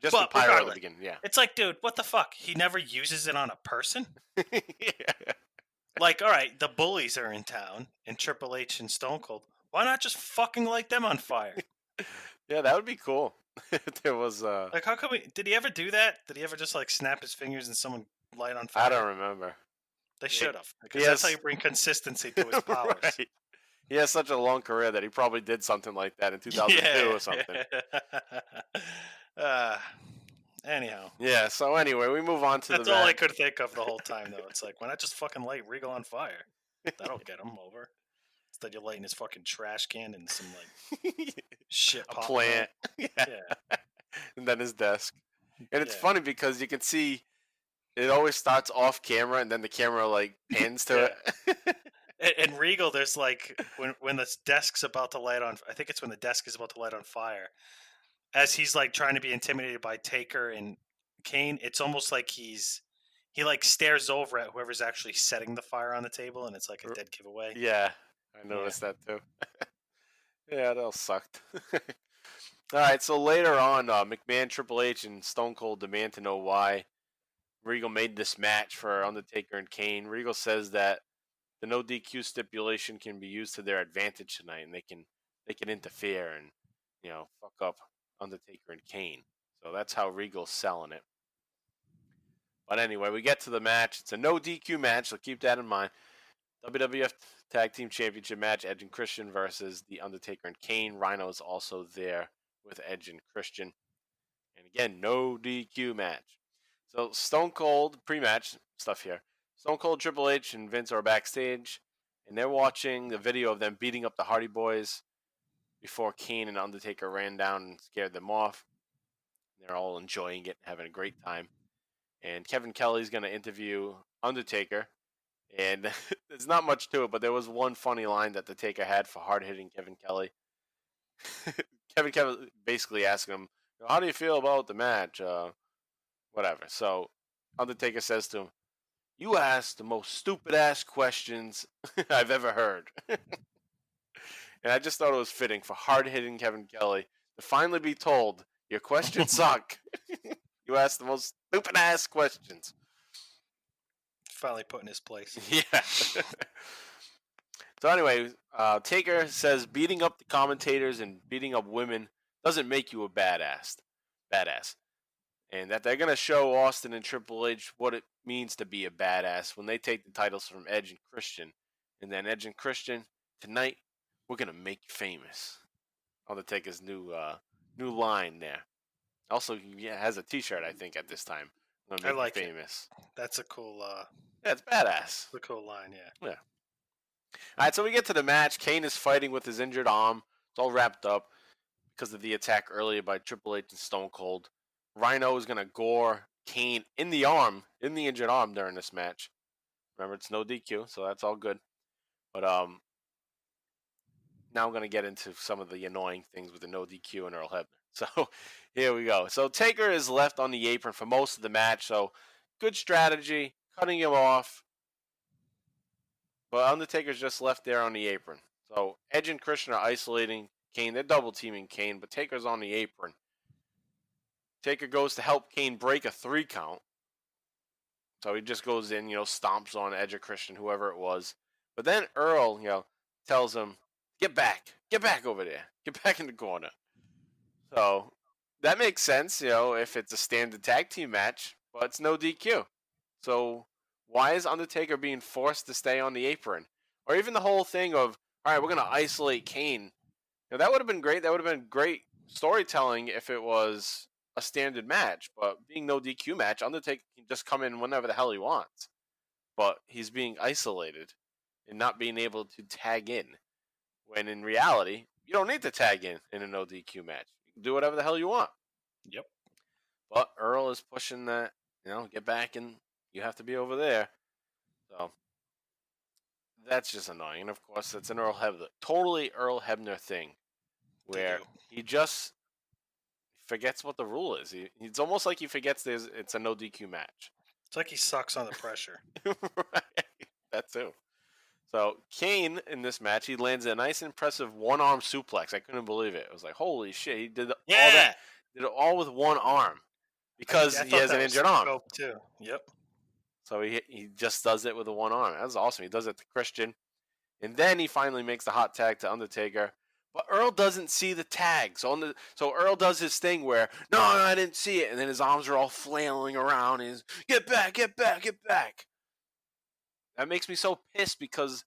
Just the pyro at the beginning, yeah. It's like, dude, what the fuck? He never uses it on a person? Yeah. All right, the bullies are in town, and Triple H and Stone Cold. Why not just fucking light them on fire? Yeah, that would be cool. There was how come did he ever do that? Did he ever just snap his fingers and someone light on fire? I don't remember. They should have, because that's how you bring consistency to his powers. Right. He has such a long career that he probably did something like that in 2002 or something. Anyhow. Yeah, so anyway, we move on to That's the all I match. could think of the whole time, though. It's like, why not just fucking light Regal on fire? That'll get him over. Instead, you're lighting his fucking trash can and some, like, shit A popping plant. out. Yeah. And then his desk. And it's Yeah. funny because you can see it always starts off camera and then the camera, like, pans to it. And Regal, there's, like, when the desk's about to light on... I think it's when the desk is about to light on fire. As he's, like, trying to be intimidated by Taker and Kane, it's almost like he like stares over at whoever's actually setting the fire on the table, and it's like a dead giveaway. Yeah, I noticed that too. Yeah, that all sucked. All right, so later on, McMahon, Triple H, and Stone Cold demand to know why Regal made this match for Undertaker and Kane. Regal says that the no DQ stipulation can be used to their advantage tonight, and they can interfere and fuck up Undertaker and Kane. So that's how Regal's selling it. But anyway, we get to the match. It's a no DQ match, so keep that in mind. WWF Tag Team Championship match, Edge and Christian versus The Undertaker and Kane. Rhino is also there with Edge and Christian. And again, no DQ match. So Stone Cold, pre-match stuff here. Stone Cold, Triple H, and Vince are backstage, and they're watching the video of them beating up the Hardy Boys before Kane and Undertaker ran down and scared them off. They're all enjoying it, having a great time. And Kevin Kelly's going to interview Undertaker. And there's not much to it, but there was one funny line that the Taker had for hard-hitting Kevin Kelly. Kevin Kelly basically asked him, how do you feel about the match? Whatever. So Undertaker says to him, you asked the most stupid-ass questions I've ever heard. And I just thought it was fitting for hard-hitting Kevin Kelly to finally be told, your questions suck. You asked the most stupid-ass questions. Finally put in his place. Yeah. So anyway, Taker says beating up the commentators and beating up women doesn't make you a badass. And that they're going to show Austin and Triple H what it means to be a badass when they take the titles from Edge and Christian. And then Edge and Christian, tonight, we're going to make you famous. Undertaker's new line there. Also, he has a t-shirt, I think, at this time. I like you famous. That's a cool... Yeah, it's badass. It's a cool line, yeah. Yeah. All right, so we get to the match. Kane is fighting with his injured arm. It's all wrapped up because of the attack earlier by Triple H and Stone Cold. Rhino is going to gore Kane in the arm, in the injured arm during this match. Remember, it's no DQ, so that's all good. But now I'm going to get into some of the annoying things with the no DQ and Earl Hebner. So here we go. So Taker is left on the apron for most of the match. So good strategy, cutting him off. But Undertaker's just left there on the apron. So Edge and Christian are isolating Kane. They're double teaming Kane, but Taker's on the apron. Taker goes to help Kane break a 3 count. So he just goes in, stomps on Edge or Christian, whoever it was. But then Earl, tells him, get back over there. Get back in the corner. So that makes sense, if it's a standard tag team match, but it's no DQ. So why is Undertaker being forced to stay on the apron? Or even the whole thing of, all right, we're going to isolate Kane. That would have been great. That would have been great storytelling if it was a standard match. But being no DQ match, Undertaker can just come in whenever the hell he wants. But he's being isolated and not being able to tag in. When in reality, you don't need to tag in a no DQ match. You can do whatever the hell you want. Yep. But Earl is pushing that, get back and you have to be over there. So that's just annoying. And of course, it's an Earl Hebner, totally Earl Hebner thing where he just forgets what the rule is. It's almost like he forgets it's a no DQ match. It's like he sucks on the pressure. Right. That too. So Kane in this match, he lands a nice, impressive one-arm suplex. I couldn't believe it. I was like, holy shit! He did all that. Did it all with one arm because he has an injured arm. Too. Yep. So he just does it with a one arm. That's awesome. He does it to Christian, and then he finally makes the hot tag to Undertaker. But Earl doesn't see the tag. So Earl does his thing where, no, I didn't see it, and then his arms are all flailing around. He's get back, get back, get back. That makes me so pissed because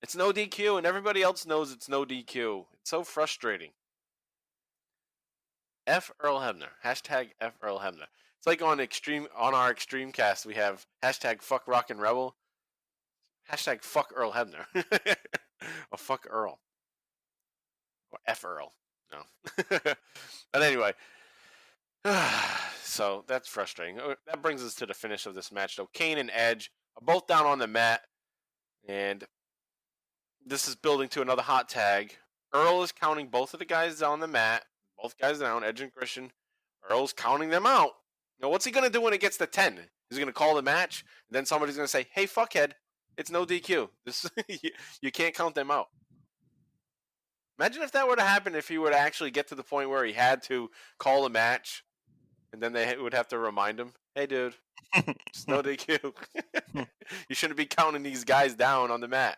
it's no DQ and everybody else knows it's no DQ. It's so frustrating. F Earl Hebner. Hashtag F Earl Hebner. It's like on our Extreme Cast, we have hashtag fuck Rock and Rebel, hashtag fuck Earl Hebner, or fuck Earl, or F Earl. No. But anyway, so that's frustrating. That brings us to the finish of this match, though. Kane and Edge are both down on the mat, and this is building to another hot tag. Earl is counting both of the guys on the mat, both guys down, Edge and Christian. Earl's counting them out. Now, what's he going to do when it gets to 10? He's going to call the match, and then somebody's going to say, hey, fuckhead, it's no DQ. You can't count them out. Imagine if that were to happen, if he were to actually get to the point where he had to call a match, and then they would have to remind him, hey, dude, it's no DQ. You shouldn't be counting these guys down on the mat.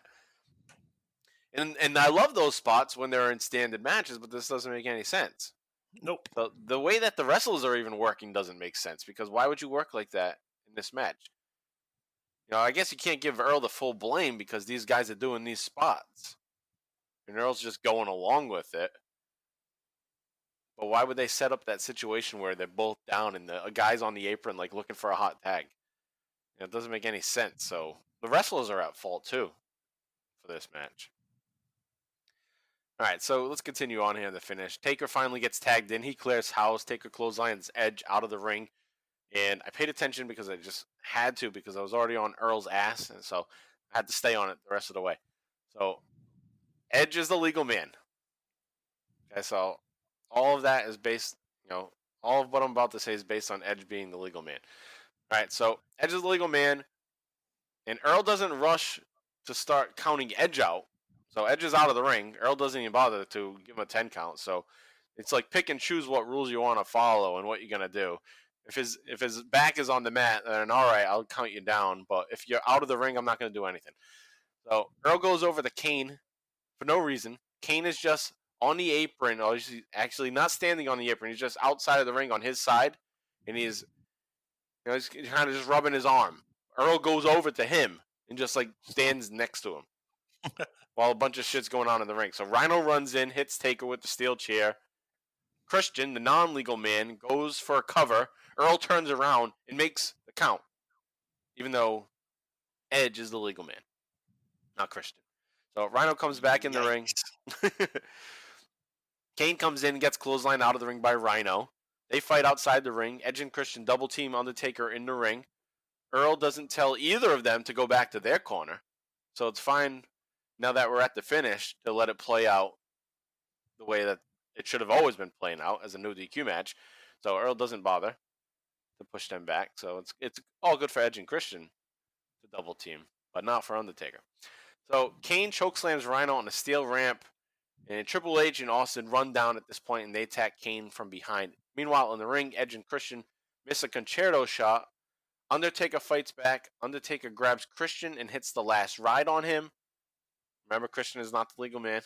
And I love those spots when they're in standard matches, but this doesn't make any sense. Nope. The way that the wrestlers are even working doesn't make sense, because why would you work like that in this match? You know, I guess you can't give Earl the full blame because these guys are doing these spots. And Earl's just going along with it. But why would they set up that situation where they're both down and the guy's on the apron like looking for a hot tag? You know, it doesn't make any sense. So the wrestlers are at fault too for this match. All right, so let's continue on here in the finish. Taker finally gets tagged in. He clears house. Taker clotheslines Edge out of the ring. And I paid attention because I just had to, because I was already on Earl's ass. And so I had to stay on it the rest of the way. So Edge is the legal man. Okay, so all of that is based, all of what I'm about to say is based on Edge being the legal man. All right, so Edge is the legal man. And Earl doesn't rush to start counting Edge out. So Edge is out of the ring. Earl doesn't even bother to give him a 10 count. So it's like pick and choose what rules you want to follow and what you're going to do. If his back is on the mat, then all right, I'll count you down. But if you're out of the ring, I'm not going to do anything. So Earl goes over to Kane for no reason. Kane is just on the apron. Or he's actually not standing on the apron. He's just outside of the ring on his side. And he's kind of just rubbing his arm. Earl goes over to him and just like stands next to him. While a bunch of shit's going on in the ring. So Rhino runs in, hits Taker with the steel chair. Christian, the non-legal man, goes for a cover. Earl turns around and makes the count. Even though Edge is the legal man. Not Christian. So Rhino comes back in the ring. Kane comes in and gets clotheslined out of the ring by Rhino. They fight outside the ring. Edge and Christian double team Undertaker in the ring. Earl doesn't tell either of them to go back to their corner. So it's fine now that we're at the finish to let it play out the way that it should have always been playing out as a no DQ match. So Earl doesn't bother to push them back. So it's all good for Edge and Christian to double team, but not for Undertaker. So Kane chokeslams Rhino on a steel ramp, and Triple H and Austin run down at this point, and they attack Kane from behind. Meanwhile, in the ring, Edge and Christian miss a concerto shot. Undertaker fights back. Undertaker grabs Christian and hits the last ride on him. Remember, Christian is not the legal man.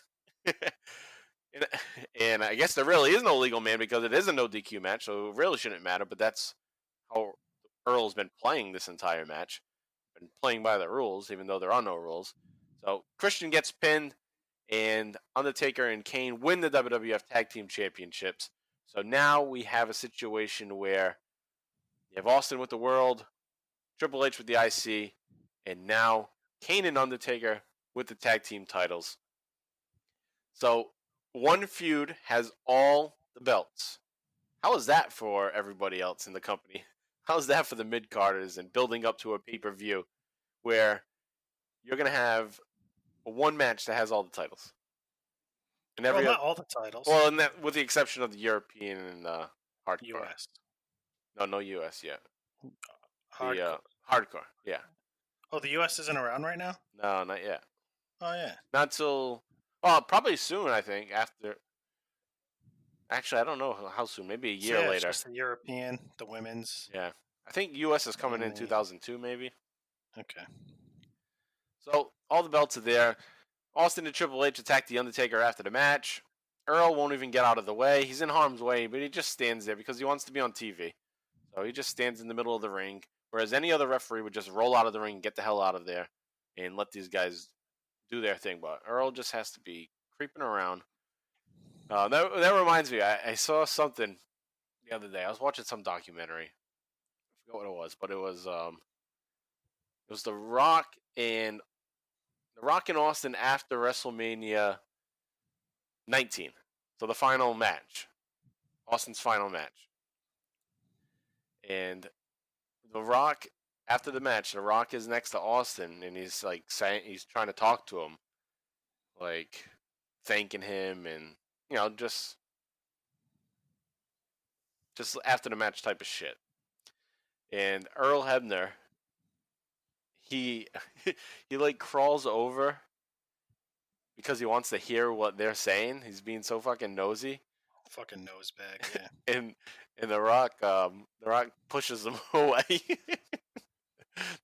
And I guess there really is no legal man because it is a no DQ match, so it really shouldn't matter. But that's how Earl's been playing this entire match. Been playing by the rules, even though there are no rules. So Christian gets pinned, and Undertaker and Kane win the WWF Tag Team Championships. So now we have a situation where you have Austin with the World, Triple H with the IC, and now Kane and Undertaker with the tag team titles. So one feud has all the belts. How is that for everybody else in the company? How is that for the mid-carders and building up to a pay-per-view where you're going to have one match that has all the titles? And not all the titles. Well, and that, with the exception of the European and hardcore. U.S. No U.S. yet. Hardcore. Hardcore, yeah. Oh, the U.S. isn't around right now? No, not yet. Oh, yeah. Not till, probably soon, I think, after. Actually, I don't know how soon. Maybe a year later. Just the European, the women's. Yeah. I think U.S. is coming in 2002, maybe. Okay. So, all the belts are there. Austin and Triple H attack The Undertaker after the match. Earl won't even get out of the way. He's in harm's way, but he just stands there because he wants to be on TV. So he just stands in the middle of the ring, whereas any other referee would just roll out of the ring, get the hell out of there, and let these guys do their thing. But Earl just has to be creeping around. That reminds me, I saw something the other day. I was watching some documentary, forgot what it was, but it was The Rock and Austin after WrestleMania 19. So the final match, Austin's final match, and The Rock. After the match, The Rock is next to Austin, and he's like saying he's trying to talk to him, like thanking him, and just after the match type of shit. And Earl Hebner, he he like crawls over because he wants to hear what they're saying. He's being so fucking nosy. Fucking nosebag, yeah. and The Rock pushes him away.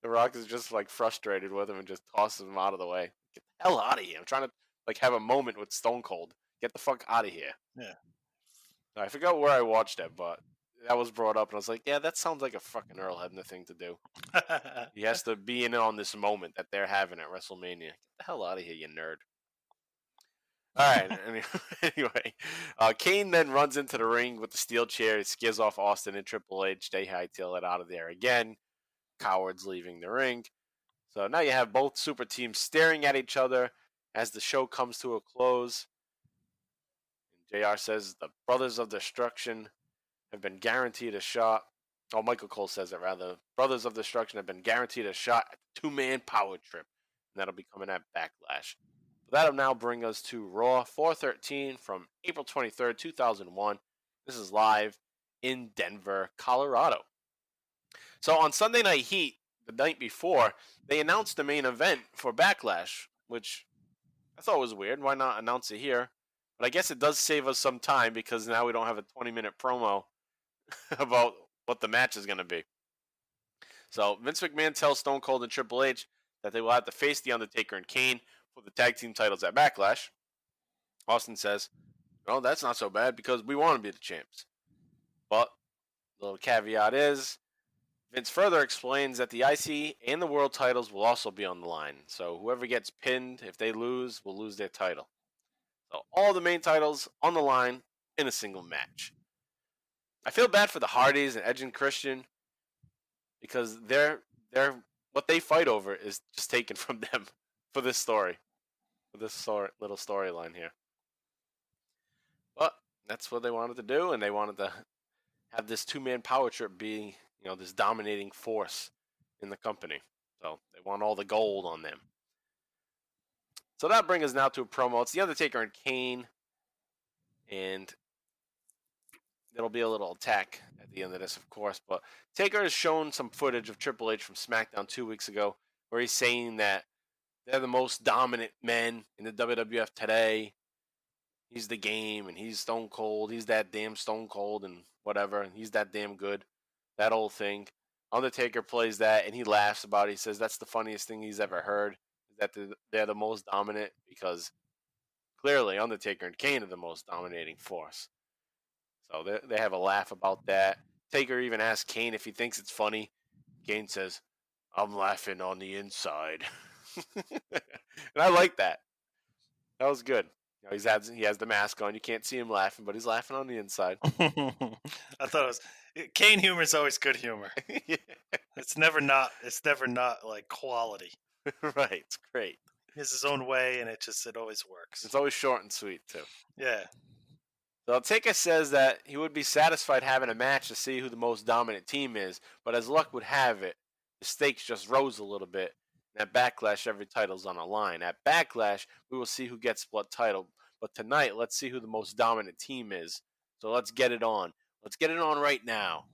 The Rock is just like frustrated with him and just tosses him out of the way. Get the hell out of here! I'm trying to like have a moment with Stone Cold. Get the fuck out of here. Yeah. I forgot where I watched it, but that was brought up, and I was like, yeah, that sounds like a fucking Earl Hebner thing to do. He has to be in on this moment that they're having at WrestleMania. Get the hell out of here, you nerd. All right. Anyway, Kane then runs into the ring with the steel chair. He scares off Austin and Triple H. They hightail it out of there again. Cowards leaving the ring. So now you have both super teams staring at each other as the show comes to a close. And JR says the Brothers of Destruction have been guaranteed a shot. Oh, Michael Cole says it rather. Brothers of Destruction have been guaranteed a shot at the two-man power trip. And that'll be coming at Backlash. That'll now bring us to Raw 413 from April 23rd, 2001. This is live in Denver, Colorado. So on Sunday Night Heat, the night before, they announced the main event for Backlash, which I thought was weird. Why not announce it here? But I guess it does save us some time because now we don't have a 20-minute promo about what the match is going to be. So Vince McMahon tells Stone Cold and Triple H that they will have to face The Undertaker and Kane for the tag team titles at Backlash. Austin says, well, that's not so bad because we want to be the champs. But the little caveat is, Vince further explains that the IC and the world titles will also be on the line. So whoever gets pinned, if they lose, will lose their title. So all the main titles on the line in a single match. I feel bad for the Hardys and Edge and Christian because they're what they fight over is just taken from them for this story. For this little storyline here. But that's what they wanted to do, and they wanted to have this two-man power trip be, this dominating force in the company. So they want all the gold on them. So that brings us now to a promo. It's The Undertaker and Kane, and there'll be a little attack at the end of this, of course. But Taker has shown some footage of Triple H from SmackDown 2 weeks ago, where he's saying that they're the most dominant men in the WWF today. He's the game, and he's Stone Cold. He's that damn Stone Cold, and whatever. And he's that damn good. That old thing. Undertaker plays that, and he laughs about it. He says that's the funniest thing he's ever heard, is that they're the most dominant, because clearly Undertaker and Kane are the most dominating force. So they have a laugh about that. Taker even asks Kane if he thinks it's funny. Kane says, I'm laughing on the inside. And I like that. That was good. He has the mask on. You can't see him laughing, but he's laughing on the inside. I thought it was Kane humor is always good humor. Yeah. It's never not like quality. Right, it's great. He has his own way, and it always works. It's always short and sweet too. Yeah. So Taker says that he would be satisfied having a match to see who the most dominant team is, but as luck would have it, the stakes just rose a little bit. At Backlash, every title's on a line. At Backlash, we will see who gets what title. But tonight, let's see who the most dominant team is. So let's get it on. Let's get it on right now.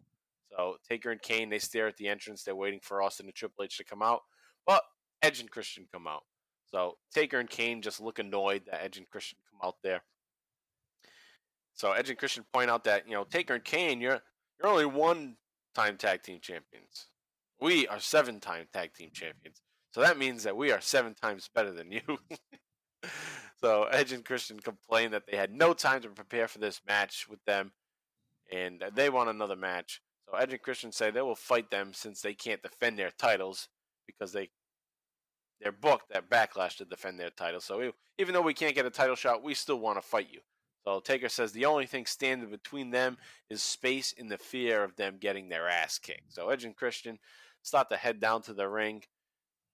So Taker and Kane, they stare at the entrance. They're waiting for Austin and Triple H to come out. But Edge and Christian come out. So Taker and Kane just look annoyed that Edge and Christian come out there. So Edge and Christian point out that, Taker and Kane, you're only one-time tag team champions. We are 7-time tag team champions. So that means that we are 7 times better than you. So Edge and Christian complain that they had no time to prepare for this match with them, and they want another match. So Edge and Christian say they will fight them since they can't defend their titles because they're booked at Backlash to defend their titles. So even though we can't get a title shot, we still want to fight you. So Taker says the only thing standing between them is space and the fear of them getting their ass kicked. So Edge and Christian start to head down to the ring.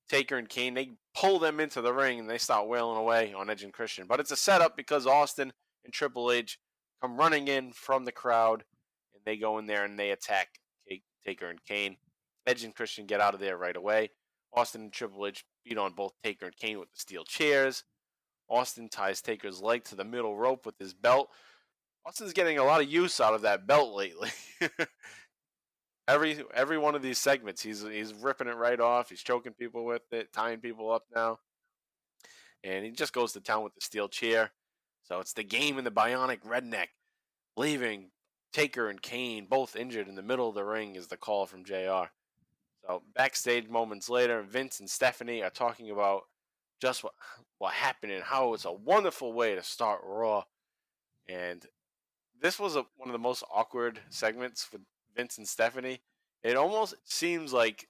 Taker and Kane, they pull them into the ring and they start wailing away on Edge and Christian. But it's a setup because Austin and Triple H come running in from the crowd and they go in there and they attack Taker and Kane. Edge and Christian get out of there right away. Austin and Triple H beat on both Taker and Kane with the steel chairs. Austin ties Taker's leg to the middle rope with his belt. Austin's getting a lot of use out of that belt lately. Every one of these segments, he's ripping it right off. He's choking people with it, tying people up now. And he just goes to town with the steel chair. So it's the Game and the Bionic Redneck leaving Taker and Kane both injured in the middle of the ring is the call from JR. So backstage moments later, Vince and Stephanie are talking about just what happened and how it's a wonderful way to start Raw. And this was one of the most awkward segments with Vince and Stephanie. It almost seems like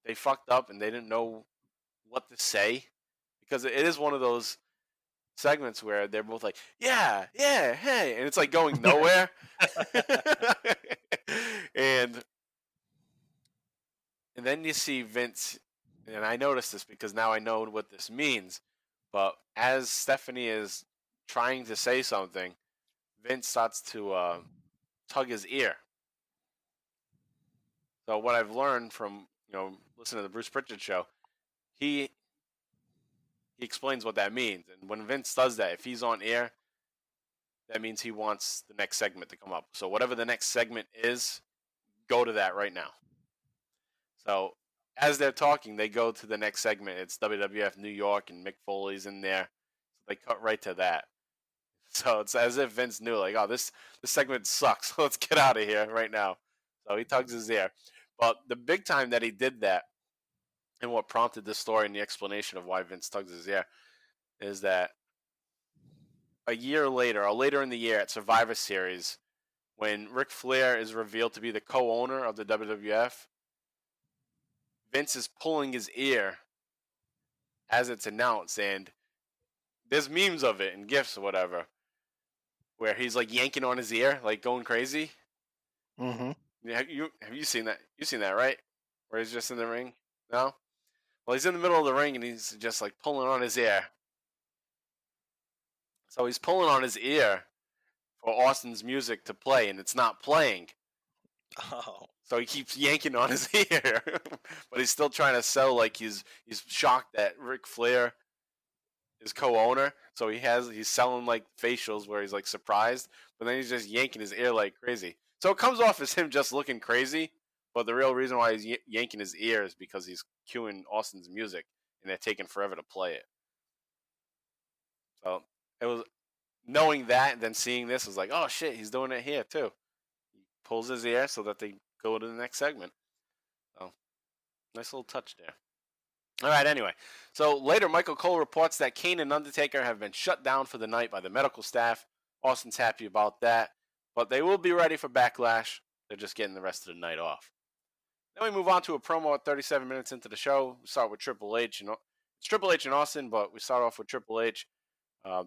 they fucked up and they didn't know what to say, because it is one of those segments where they're both like, yeah, hey, and it's like going nowhere. and then you see Vince, and I noticed this because now I know what this means, but as Stephanie is trying to say something, Vince starts to tug his ear. So what I've learned from listening to the Bruce Pritchard show, he explains what that means. And when Vince does that, if he's on air, that means he wants the next segment to come up. So whatever the next segment is, go to that right now. So as they're talking, they go to the next segment. It's WWF New York, and Mick Foley's in there. So they cut right to that. So it's as if Vince knew, like, oh, this segment sucks. Let's get out of here right now. So he tugs his ear. But the big time that he did that, and what prompted the story and the explanation of why Vince tugs his ear, is that a year later, or later in the year at Survivor Series, when Ric Flair is revealed to be the co-owner of the WWF, Vince is pulling his ear as it's announced, and there's memes of it and GIFs or whatever, where he's like yanking on his ear, like going crazy. Mm-hmm. Have you seen that? You've seen that, right? Where he's just in the ring? No? Well, he's in the middle of the ring and he's just like pulling on his ear. So he's pulling on his ear for Austin's music to play, and it's not playing. Oh. So he keeps yanking on his ear, but he's still trying to sell like he's shocked that Ric Flair is co-owner. So he's selling like facials where he's like surprised, but then he's just yanking his ear like crazy. So it comes off as him just looking crazy, but the real reason why he's yanking his ear is because he's cueing Austin's music, and they're taking forever to play it. So it was knowing that and then seeing this was like, oh shit, he's doing it here too. He pulls his ear so that they go to the next segment. So nice little touch there. All right, anyway. So later, Michael Cole reports that Kane and Undertaker have been shut down for the night by the medical staff. Austin's happy about that, but they will be ready for Backlash. They're just getting the rest of the night off. Then we move on to a promo at 37 minutes into the show. We start with Triple H. It's Triple H and Austin, but we start off with Triple H.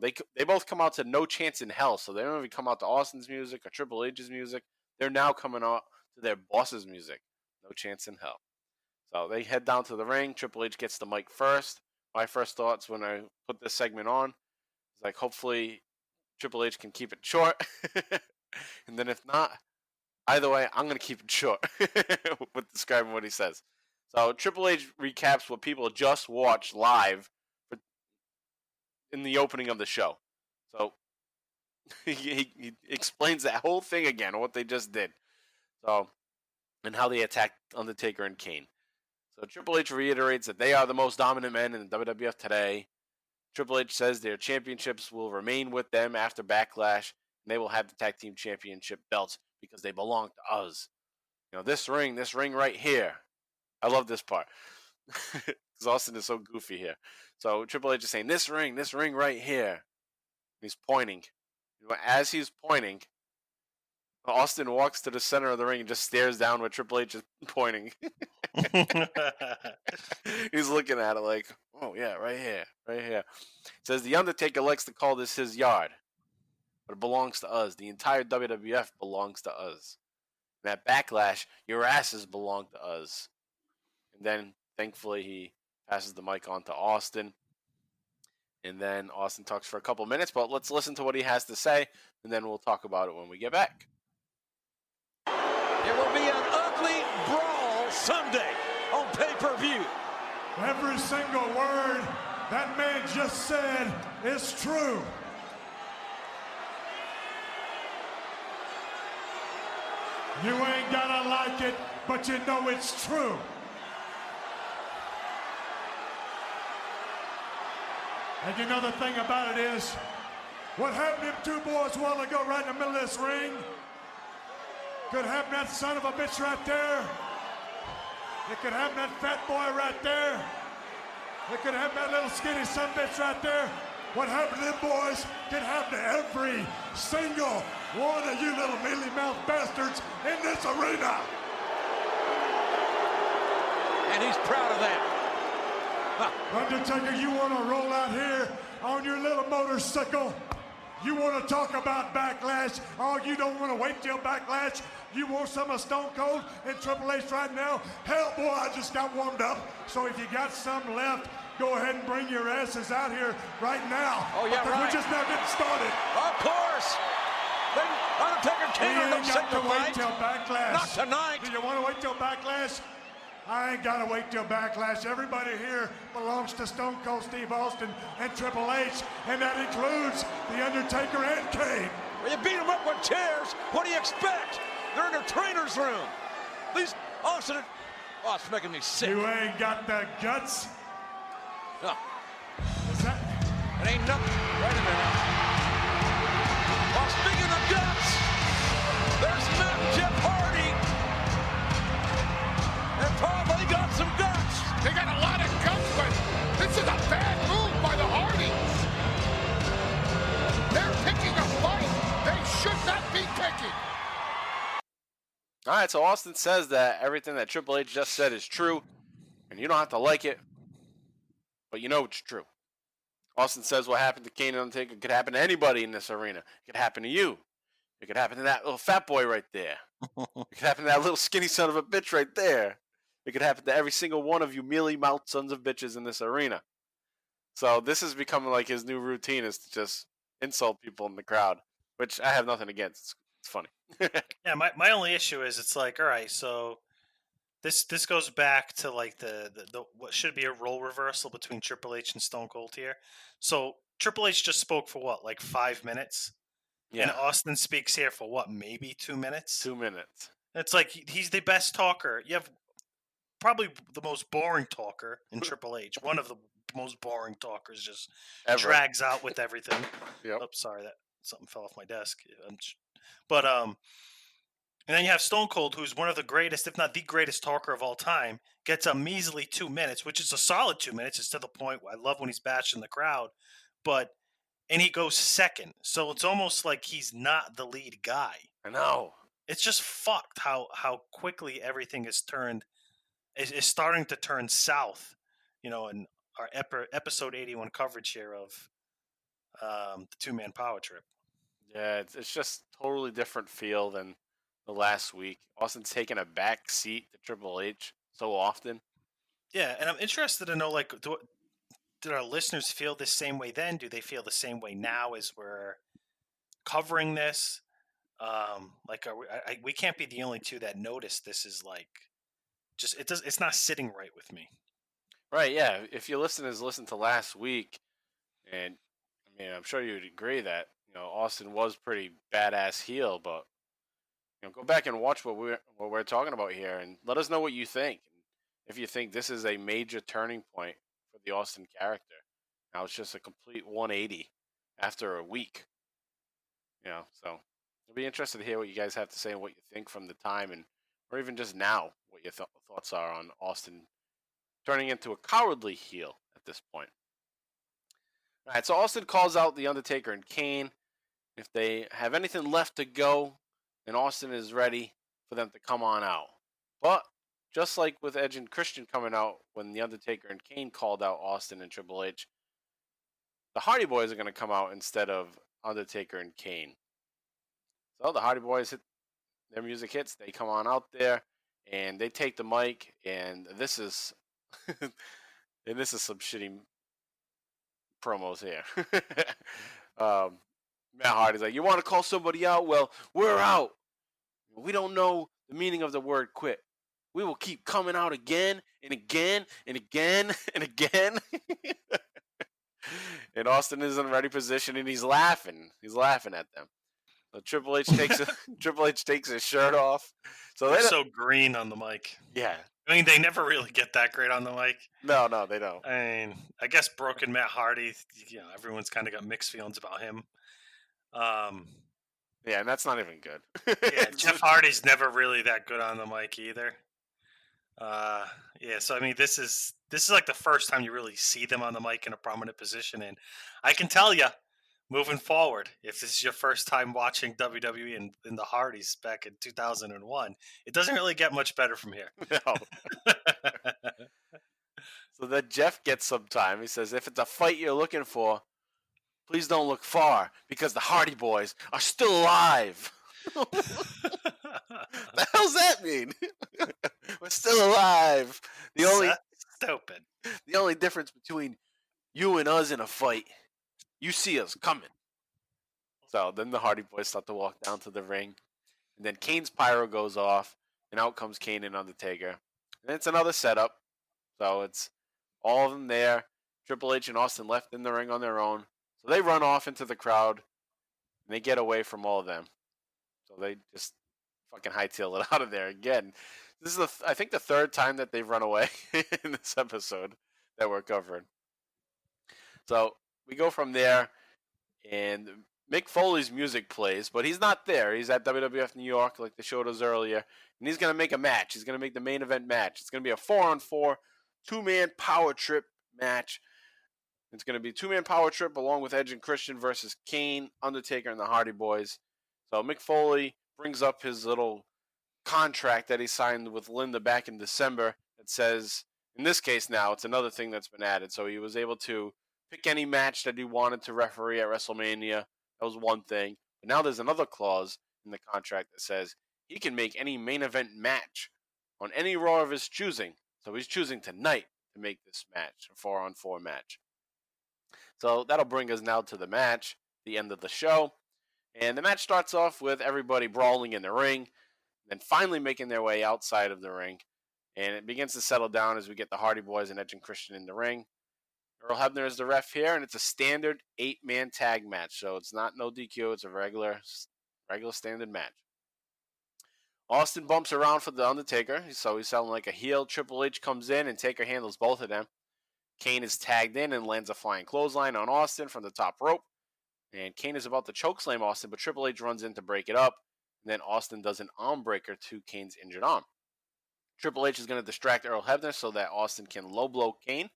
They both come out to No Chance in Hell, so they don't even come out to Austin's music or Triple H's music. They're now coming out to their boss's music, No Chance in Hell. So they head down to the ring. Triple H gets the mic first. My first thoughts when I put this segment on is like, hopefully Triple H can keep it short. And then if not, either way, I'm going to keep it short with describing what he says. So Triple H recaps what people just watched live in the opening of the show. So he explains that whole thing again, what they just did. So, and how they attacked Undertaker and Kane. So Triple H reiterates that they are the most dominant men in the WWF today. Triple H says their championships will remain with them after Backlash, and they will have the tag team championship belts because they belong to us. This ring right here. I love this part. Because Austin is so goofy here. So Triple H is saying, this ring right here. He's pointing. As he's pointing, Austin walks to the center of the ring and just stares down where Triple H is pointing. He's looking at it like, oh yeah, right here. It says the Undertaker likes to call this his yard. but it belongs to us. The entire WWF belongs to us. And at Backlash, your asses belong to us. And then, thankfully, he passes the mic on to Austin. And then Austin talks for a couple minutes, but let's listen to what he has to say, and then we'll talk about it when we get back. It will be an ugly brawl Sunday on pay-per-view. Every single word that man just said is true. You ain't gotta like it, but you know it's true. And you know the thing about it is, what happened to them two boys a while ago right in the middle of this ring could happen to that son of a bitch right there. It could happen to that fat boy right there. It could happen to that little skinny son of a bitch right there. What happened to them boys could happen to every single one of you little mealy-mouthed bastards in this arena. And he's proud of that. Undertaker, you want to roll out here on your little motorcycle? You want to talk about Backlash? Oh, you don't want to wait till Backlash? You want some of Stone Cold and Triple H right now? Hell, boy, I just got warmed up. So if you got some left, go ahead and bring your asses out here right now. Oh, yeah, right. We're just now getting started. Of course. Undertaker Kane ain't got to wait till Backlash. Not tonight. Do you want to wait till Backlash? I ain't got to wait till Backlash. Everybody here belongs to Stone Cold Steve Austin and Triple H, and that includes The Undertaker and Kane. Well, you beat them up with chairs. What do you expect? They're in their trainer's room. These Austin, oh, it's making me sick. You ain't got the guts. No. Is that? It ain't nothing. Wait a minute. Well, speaking of guts, there's Matt and Jeff Hardy. And probably got some guts. They got a lot of guts, but this is a bad move by the Hardys. They're picking a fight they should not be picking. All right, so Austin says that everything that Triple H just said is true, and you don't have to like it, but you know it's true. Austin says what happened to Kane and Undertaker could happen to anybody in this arena. It could happen to you. It could happen to that little fat boy right there. It could happen to that little skinny son of a bitch right there. It could happen to every single one of you mealy-mouthed sons of bitches in this arena. So this is becoming like his new routine, is to just insult people in the crowd, which I have nothing against. It's funny. Yeah, my only issue is it's like, all right, so this goes back to like the what should be a role reversal between Triple H and Stone Cold here. So Triple H just spoke for what, like 5 minutes? Yeah. And Austin speaks here for what, maybe 2 minutes? 2 minutes. It's like he's the best talker. You have probably the most boring talker in Triple H. One of the most boring talkers, just Ever. drags out with everything. Yep. Oh, sorry, that something fell off my desk. But and then you have Stone Cold, who's one of the greatest, if not the greatest talker of all time, gets a measly 2 minutes, which is a solid 2 minutes. It's to the point where I love when he's bashing the crowd, and he goes second. So it's almost like he's not the lead guy. I know. It's just fucked how quickly everything is starting to turn south, in our episode 81 coverage here of the two-man power trip. Yeah, it's just totally different feel than the last week. Austin's taking a back seat to Triple H so often. Yeah, and I'm interested to know, like, did our listeners feel the same way then? Do they feel the same way now as we're covering this? We can't be the only two that notice this is like, it's not sitting right with me. Right, yeah. If your listeners listened to last week, and I mean, I'm sure you would agree that Austin was pretty badass heel, but go back and watch what we're talking about here, and let us know what you think. If you think this is a major turning point for the Austin character, now it's just a complete 180 after a week. So I'll be interested to hear what you guys have to say and what you think from the time, or even just now, what your thoughts are on Austin turning into a cowardly heel at this point. All right, so Austin calls out The Undertaker and Kane. If they have anything left to go, then Austin is ready for them to come on out. But just like with Edge and Christian coming out when The Undertaker and Kane called out Austin and Triple H, the Hardy Boys are going to come out instead of Undertaker and Kane. So the Hardy Boys their music hits. They come on out there and they take the mic. And this is some shitty promos here. Matt Hardy's like, you want to call somebody out? Well, we're out. We don't know the meaning of the word quit. We will keep coming out again and again and again and again. And Austin is in a ready position and he's laughing. He's laughing at them. So Triple H takes his shirt off. So they're so green on the mic. Yeah. I mean, they never really get that great on the mic. No, they don't. I mean, I guess broken Matt Hardy, everyone's kind of got mixed feelings about him. Yeah, and that's not even good. Yeah, Jeff Hardy's never really that good on the mic either. Yeah, so I mean, this is like the first time you really see them on the mic in a prominent position, and I can tell you, moving forward, if this is your first time watching WWE in the Hardys back in 2001, it doesn't really get much better from here. No. So then Jeff gets some time. He says, if it's a fight you're looking for, please don't look far, because the Hardy Boys are still alive. The hell's that mean? We're still alive. Stupid. The only difference between you and us in a fight, you see us coming. So then the Hardy Boys start to walk down to the ring. And then Kane's pyro goes off, and out comes Kane and Undertaker. And it's another setup. So it's all of them there. Triple H and Austin left in the ring on their own. So they run off into the crowd, and they get away from all of them. So they just fucking hightail it out of there again. This is, I think, the third time that they've run away in this episode that we're covering. So we go from there, and Mick Foley's music plays, but he's not there. He's at WWF New York, like they showed us earlier, and he's going to make a match. He's going to make the main event match. It's going to be a 4-on-4, two-man power trip match. It's going to be a two-man power trip along with Edge and Christian versus Kane, Undertaker, and the Hardy Boys. So Mick Foley brings up his little contract that he signed with Linda back in December that says, in this case now, it's another thing that's been added. So he was able to pick any match that he wanted to referee at WrestleMania. That was one thing. But now there's another clause in the contract that says he can make any main event match on any Raw of his choosing. So he's choosing tonight to make this match, a 4-on-4 match. So that'll bring us now to the match, the end of the show. And the match starts off with everybody brawling in the ring, then finally making their way outside of the ring. And it begins to settle down as we get the Hardy Boys and Edge and Christian in the ring. Earl Hebner is the ref here, and it's a standard 8-man tag match. So it's not no DQ, it's a regular standard match. Austin bumps around for the Undertaker, so he's sounding like a heel. Triple H comes in, and Taker handles both of them. Kane is tagged in and lands a flying clothesline on Austin from the top rope. And Kane is about to chokeslam Austin, but Triple H runs in to break it up. And then Austin does an arm breaker to Kane's injured arm. Triple H is going to distract Earl Hebner so that Austin can low blow Kane.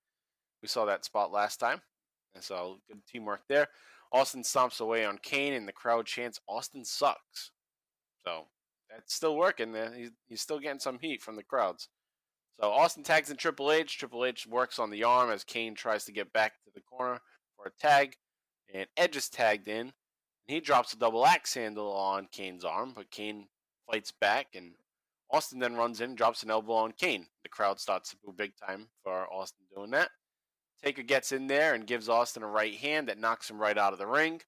We saw that spot last time. And so good teamwork there. Austin stomps away on Kane, and the crowd chants, Austin sucks. So that's still working. He's still getting some heat from the crowds. So Austin tags in Triple H. Triple H works on the arm as Kane tries to get back to the corner for a tag. And Edge is tagged in. And he drops a double axe handle on Kane's arm, but Kane fights back. And Austin then runs in and drops an elbow on Kane. The crowd starts to boo big time for Austin doing that. Taker gets in there and gives Austin a right hand that knocks him right out of the ring.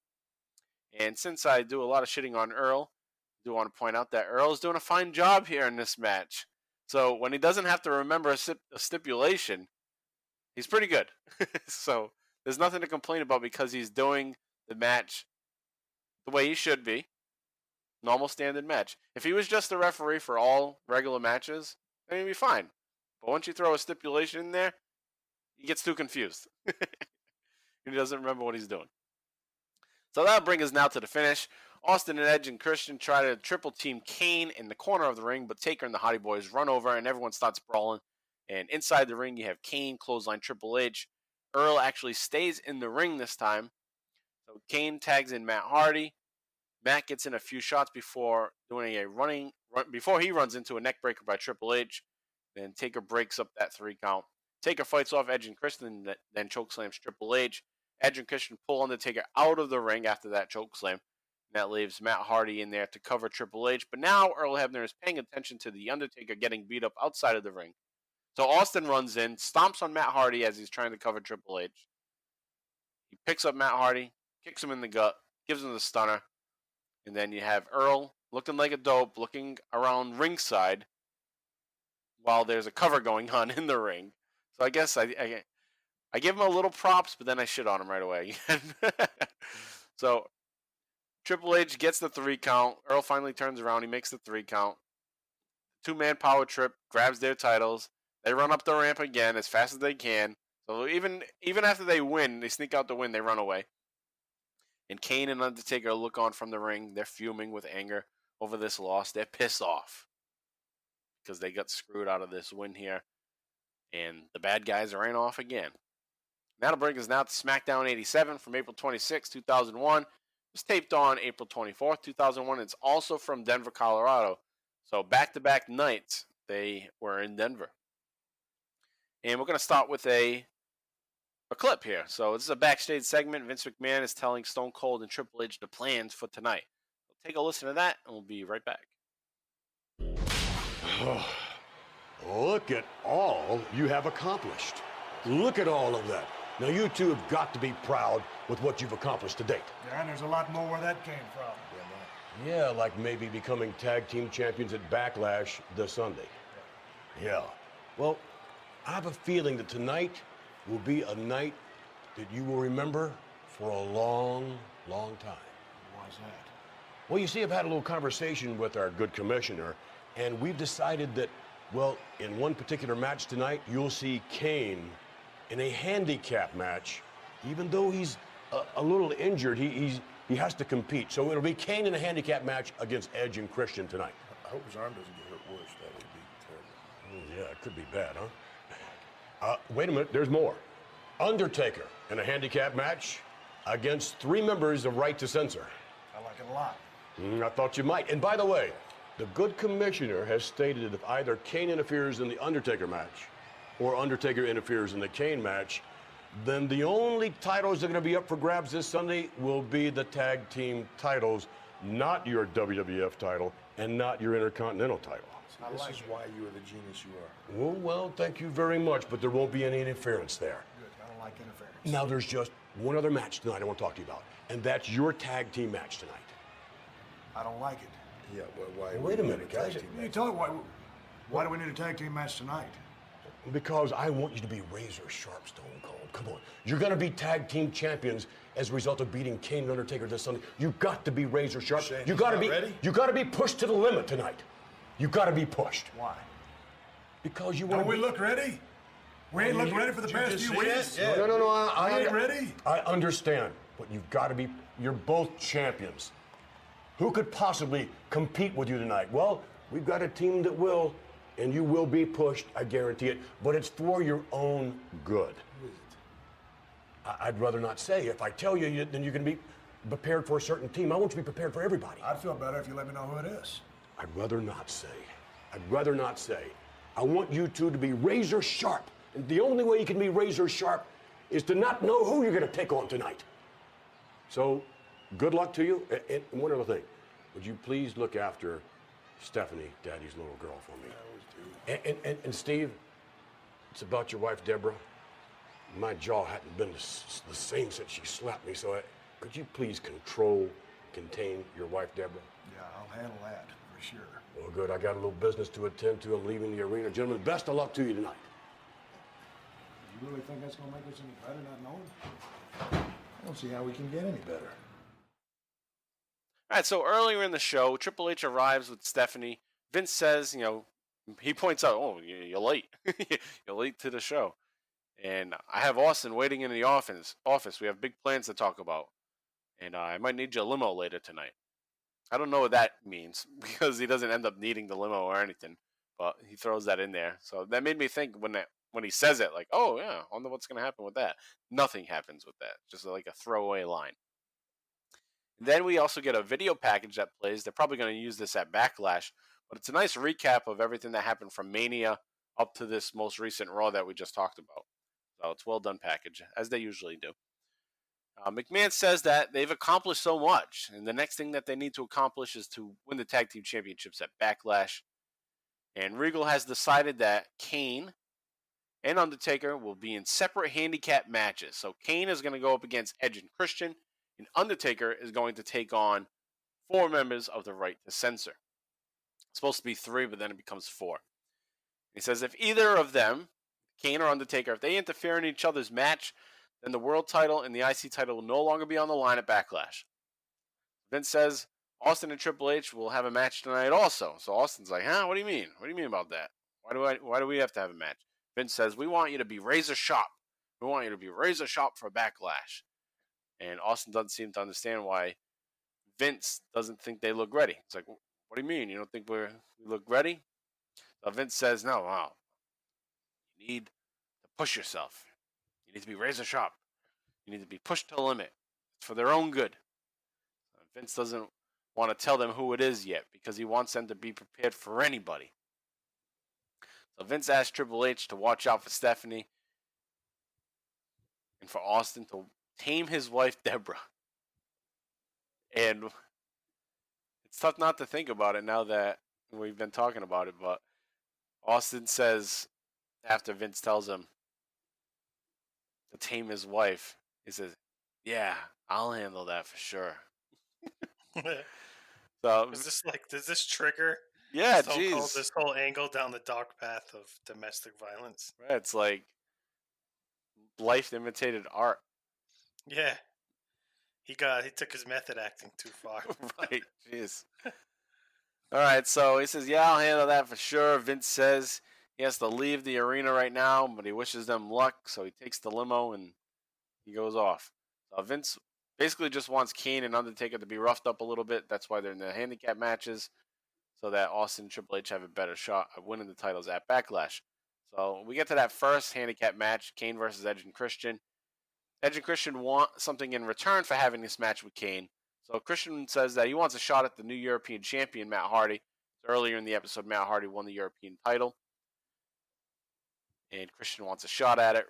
And since I do a lot of shitting on Earl, I do want to point out that Earl is doing a fine job here in this match. So when he doesn't have to remember a stipulation, he's pretty good. So there's nothing to complain about because he's doing the match the way he should be. Normal standard match. If he was just the referee for all regular matches, then he'd be fine. But once you throw a stipulation in there, he gets too confused. He doesn't remember what he's doing. So that'll bring us now to the finish. Austin and Edge and Christian try to triple team Kane in the corner of the ring, but Taker and the Hardy Boys run over and everyone starts brawling. And inside the ring, you have Kane clothesline Triple H. Earl actually stays in the ring this time. So Kane tags in Matt Hardy. Matt gets in a few shots before before he runs into a neck breaker by Triple H. Then Taker breaks up that 3 count. Taker fights off Edge and Christian, then chokeslams Triple H. Edge and Christian pull Undertaker out of the ring after that choke slam. And that leaves Matt Hardy in there to cover Triple H. But now Earl Hebner is paying attention to the Undertaker getting beat up outside of the ring. So Austin runs in, stomps on Matt Hardy as he's trying to cover Triple H. He picks up Matt Hardy, kicks him in the gut, gives him the stunner. And then you have Earl looking like a dope, looking around ringside while there's a cover going on in the ring. So I guess I give him a little props, but then I shit on him right away again. So Triple H gets the 3 count. Earl finally turns around. He makes the 3 count. 2-man power trip, grabs their titles. They run up the ramp again as fast as they can. So even after they win, they sneak out the win, they run away. And Kane and Undertaker look on from the ring. They're fuming with anger over this loss. They're pissed off because they got screwed out of this win here. And the bad guys ran off again. That'll bring us now to SmackDown 87 from April 26, 2001. It was taped on April 24th, 2001. It's also from Denver, Colorado. So back-to-back nights, they were in Denver. And we're going to start with a clip here. So this is a backstage segment. Vince McMahon is telling Stone Cold and Triple H the plans for tonight. So take a listen to that, and we'll be right back. Look at all you have accomplished. Look at all of that. Now, you two have got to be proud with what you've accomplished to date. Yeah, and there's a lot more where that came from. Yeah, like maybe becoming tag team champions at Backlash this Sunday. Yeah. Well, I have a feeling that tonight will be a night that you will remember for a long, long time. Why's that? Well, you see, I've had a little conversation with our good commissioner, and we've decided that, well, in one particular match tonight, you'll see Kane in a handicap match. Even though he's a little injured, he has to compete. So it'll be Kane in a handicap match against Edge and Christian tonight. I hope his arm doesn't get hurt worse. That would be terrible. Yeah, it could be bad, huh? Wait a minute, there's more. Undertaker in a handicap match against 3 members of Right to Censor. I like it a lot. I thought you might. And by the way, the good commissioner has stated that if either Kane interferes in the Undertaker match or Undertaker interferes in the Kane match, then the only titles that are going to be up for grabs this Sunday will be the tag team titles, not your WWF title and not your Intercontinental title. This is why you are the genius you are. Well, thank you very much, but there won't be any interference there. Good. I don't like interference. Now, there's just one other match tonight I want to talk to you about, and that's your tag team match tonight. I don't like it. Yeah, well, why? Wait a minute, guys. You tell me why do we need a tag team match tonight? Because I want you to be razor sharp, Stone Cold. Come on. You're going to be tag team champions as a result of beating Kane and Undertaker this Sunday. You've got to be razor sharp. You got to be pushed to the limit tonight. You got to be pushed. Why? Because you want to. Don't we look ready? We ain't looked ready for the past few weeks. Yeah. No. I ain't ready. I understand, but you've got to be. You're both champions. Who could possibly compete with you tonight? Well, we've got a team that will, and you will be pushed. I guarantee it. But it's for your own good. I'd rather not say. If I tell you, then you're going to be prepared for a certain team. I want you to be prepared for everybody. I'd feel better if you let me know who it is. I'd rather not say. I want you two to be razor sharp. And the only way you can be razor sharp is to not know who you're going to take on tonight. So, good luck to you. And one other thing. Would you please look after Stephanie, Daddy's little girl, for me? And Steve, it's about your wife, Deborah. My jaw hadn't been the same since she slapped me, so could you please contain your wife, Deborah? Yeah, I'll handle that for sure. Well, good. I got a little business to attend to. I'm leaving the arena. Gentlemen, best of luck to you tonight. You really think that's going to make us any better not knowing? I don't see how we can get any better. All right, so earlier in the show, Triple H arrives with Stephanie. Vince says, he points out, oh, you're late. You're late to the show. And I have Austin waiting in the office. We have big plans to talk about. And I might need your limo later tonight. I don't know what that means because he doesn't end up needing the limo or anything. But he throws that in there. So that made me think when he says it, like, oh, yeah, I wonder what's going to happen with that. Nothing happens with that. Just like a throwaway line. Then we also get a video package that plays. They're probably going to use this at Backlash. But it's a nice recap of everything that happened from Mania up to this most recent Raw that we just talked about. So it's well done package, as they usually do. McMahon says that they've accomplished so much, and the next thing that they need to accomplish is to win the tag team championships at Backlash. And Regal has decided that Kane and Undertaker will be in separate handicap matches. So Kane is going to go up against Edge and Christian, and Undertaker is going to take on 4 members of the Right to Censor. It's supposed to be 3, but then it becomes 4. He says if either of them, Kane or Undertaker, if they interfere in each other's match, then the world title and the IC title will no longer be on the line at Backlash. Vince says Austin and Triple H will have a match tonight also. So Austin's like, huh? What do you mean? What do you mean about that? Why do we have to have a match? Vince says, we want you to be razor sharp. We want you to be razor sharp for Backlash. And Austin doesn't seem to understand why Vince doesn't think they look ready. It's like, what do you mean? You don't think we look ready? So Vince says, no, wow. You need to push yourself. You need to be razor sharp. You need to be pushed to the limit. It's for their own good. Vince doesn't want to tell them who it is yet because he wants them to be prepared for anybody. So Vince asked Triple H to watch out for Stephanie and for Austin to tame his wife, Deborah. And it's tough not to think about it now that we've been talking about it, but Austin says, after Vince tells him to tame his wife, he says, yeah, I'll handle that for sure. So does this trigger this whole angle down the dark path of domestic violence? Right, it's like life imitated art. Yeah. He took his method acting too far. Right, jeez. All right, so he says, yeah, I'll handle that for sure. Vince says he has to leave the arena right now, but he wishes them luck, so he takes the limo and he goes off. So Vince basically just wants Kane and Undertaker to be roughed up a little bit. That's why they're in the handicap matches, so that Austin and Triple H have a better shot at winning the titles at Backlash. So we get to that first handicap match, Kane versus Edge and Christian. Edge and Christian want something in return for having this match with Kane. So Christian says that he wants a shot at the new European champion, Matt Hardy. So earlier in the episode, Matt Hardy won the European title. And Christian wants a shot at it.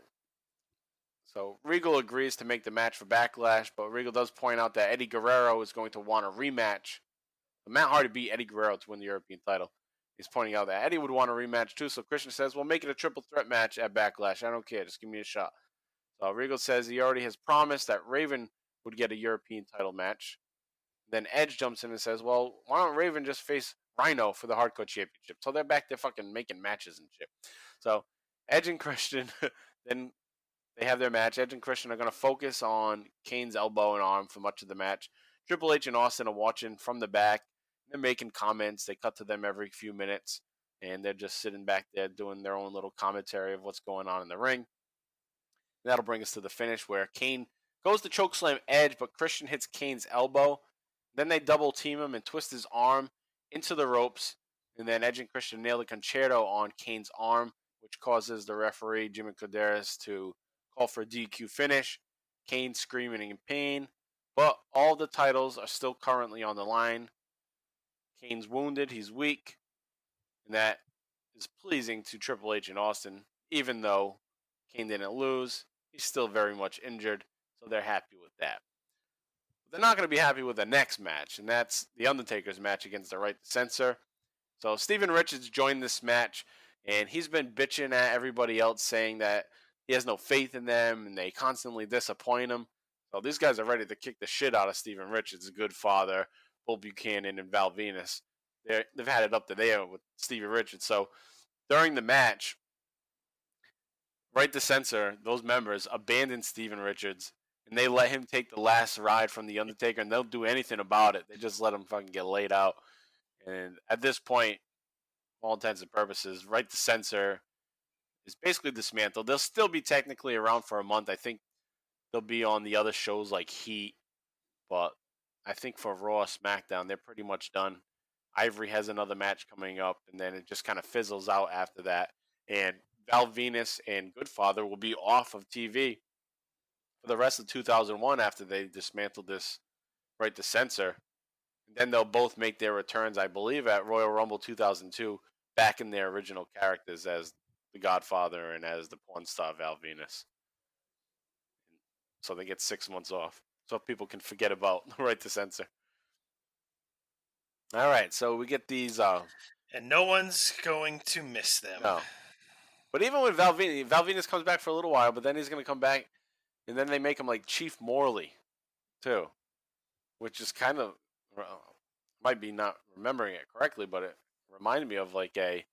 So Regal agrees to make the match for Backlash, but Regal does point out that Eddie Guerrero is going to want a rematch. But Matt Hardy beat Eddie Guerrero to win the European title. He's pointing out that Eddie would want a rematch too, so Christian says, well, make it a triple threat match at Backlash. I don't care. Just give me a shot. So Regal says he already has promised that Raven would get a European title match. Then Edge jumps in and says, well, why don't Raven just face Rhino for the Hardcore Championship? So they're back there fucking making matches and shit. So Edge and Christian, then they have their match. Edge and Christian are going to focus on Kane's elbow and arm for much of the match. Triple H and Austin are watching from the back. They're making comments. They cut to them every few minutes, and they're just sitting back there doing their own little commentary of what's going on in the ring. And that'll bring us to the finish where Kane goes to chokeslam Edge, but Christian hits Kane's elbow. Then they double team him and twist his arm into the ropes. And then Edge and Christian nail the concerto on Kane's arm, which causes the referee, Jimmy Corderas, to call for a DQ finish. Kane screaming in pain. But all the titles are still currently on the line. Kane's wounded. He's weak. And that is pleasing to Triple H and Austin. Even though Kane didn't lose, he's still very much injured. So they're happy with that. They're not going to be happy with the next match, and that's the Undertaker's match against the Right to Censor. So Steven Richards joined this match, and he's been bitching at everybody else, saying that he has no faith in them, and they constantly disappoint him. So these guys are ready to kick the shit out of Steven Richards, Good Father, Bull Buchanan, and Val Venus. They've had it up to there with Steven Richards. So during the match, Right to Censor, those members, abandoned Steven Richards, and they let him take the last ride from The Undertaker, and they'll do anything about it. They just let him fucking get laid out. And at this point, for all intents and purposes, Right to Censor is basically dismantled. They'll still be technically around for a month. I think they'll be on the other shows like Heat, but I think for Raw, SmackDown, they're pretty much done. Ivory has another match coming up, and then it just kind of fizzles out after that. And Val Venus and Goodfather will be off of TV for the rest of 2001 after they dismantled this Right to Censor. And then they'll both make their returns, I believe, at Royal Rumble 2002, back in their original characters as the Godfather and as the porn star Val Venus. So they get 6 months off. so people can forget about Right to Censor. All right, so we get these. And no one's going to miss them. No. But even with Val Venus comes back for a little while, but then he's going to come back, and then they make him like Chief Morley, too, which is kind of, might be not remembering it correctly, but it reminded me of like a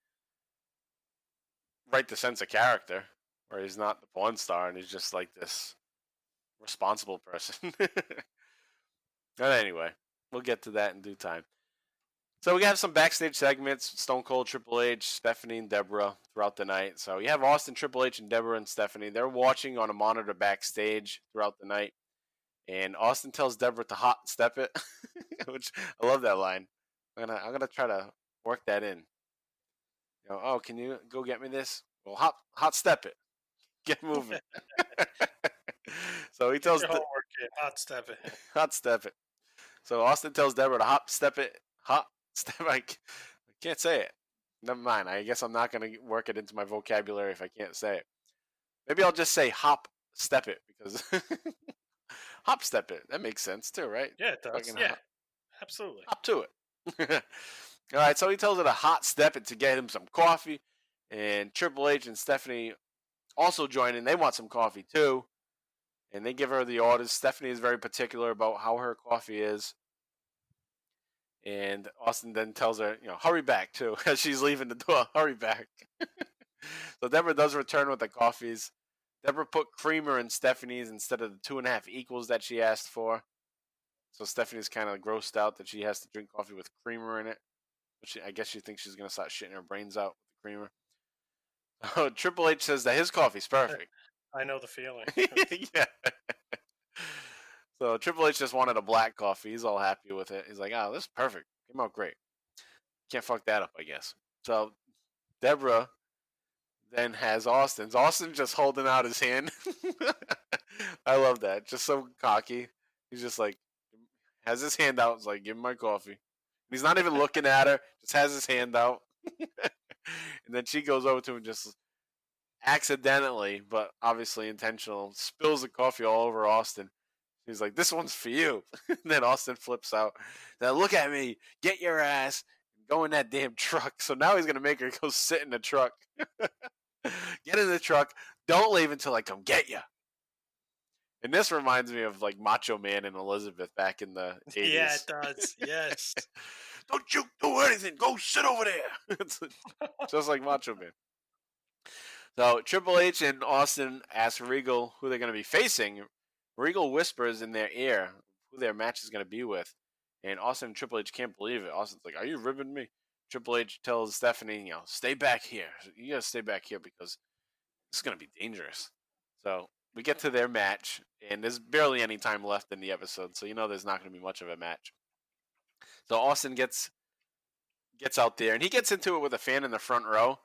Right to Censor character, where he's not the porn star and he's just like this responsible person. But anyway, we'll get to that in due time. So we have some backstage segments, Stone Cold, Triple H, Stephanie, and Deborah throughout the night. So you have Austin, Triple H, and Deborah and Stephanie. They're watching on a monitor backstage throughout the night. And Austin tells Deborah to hot step it, which I love that line. I'm gonna try to work that in. You know, oh, can you go get me this? Well, hot step it. Get moving. So he tells hot step it. Hot step it. So Austin tells Deborah to hop step it. Hop step. I can't say it. Never mind. I guess I'm not going to work it into my vocabulary if I can't say it. Maybe I'll just say hop step it because hop step it. That makes sense too, right? Yeah, it does. Yeah, absolutely. Hop to it. All right. So he tells her to hot step it to get him some coffee, and Triple H and Stephanie also join in. They want some coffee too, and they give her the orders. Stephanie is very particular about how her coffee is. And Austin then tells her, hurry back, too, as she's leaving the door. Hurry back. So Deborah does return with the coffees. Deborah put creamer in Stephanie's instead of the 2.5 equals that she asked for. So Stephanie's kind of grossed out that she has to drink coffee with creamer in it. I guess she thinks she's going to start shitting her brains out with the creamer. So Triple H says that his coffee's perfect. I know the feeling. Yeah. So Triple H just wanted a black coffee. He's all happy with it. He's like, oh, this is perfect. Came out great. Can't fuck that up, I guess. So Deborah then has Austin's. Austin just holding out his hand. I love that. Just so cocky. He's just like, has his hand out. He's like, give him my coffee. And he's not even looking at her. Just has his hand out. And then she goes over to him and just accidentally, but obviously intentional, spills the coffee all over Austin. He's like, this one's for you. And then Austin flips out. Now look at me. Get your ass. Go in that damn truck. So now he's going to make her go sit in the truck. Get in the truck. Don't leave until I come get you. And this reminds me of like Macho Man and Elizabeth back in the 80s. Yeah, it does. Yes. Don't you do anything. Go sit over there. It's just like Macho Man. So Triple H and Austin ask Regal who they're going to be facing. Regal whispers in their ear who their match is going to be with. And Austin and Triple H can't believe it. Austin's like, are you ribbing me? Triple H tells Stephanie, stay back here. You got to stay back here because this is going to be dangerous. So we get to their match, and there's barely any time left in the episode, so there's not going to be much of a match. So Austin gets out there, and he gets into it with a fan in the front row.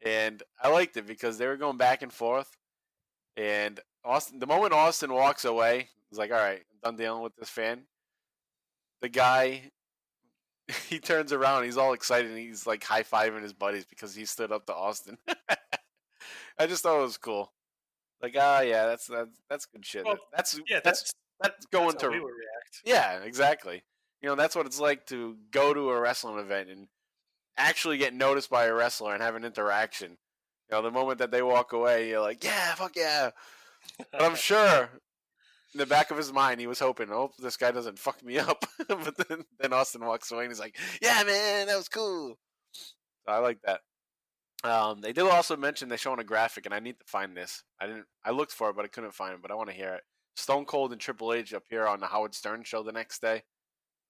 And I liked it because they were going back and forth. And the moment Austin walks away, he's like, all right, I'm done dealing with this fan. The guy, he turns around, he's all excited, and he's like high-fiving his buddies because he stood up to Austin. I just thought it was cool. Like, yeah, that's good shit. Well, that's going to we would react. Yeah, exactly. That's what it's like to go to a wrestling event and actually get noticed by a wrestler and have an interaction. The moment that they walk away, you're like, yeah, fuck yeah. But I'm sure in the back of his mind, he was hoping, this guy doesn't fuck me up. But then Austin walks away and he's like, yeah, man, that was cool. So I like that. They do also mention they're showing a graphic, and I need to find this. I looked for it, but I couldn't find it, but I want to hear it. Stone Cold and Triple H appear on the Howard Stern show the next day.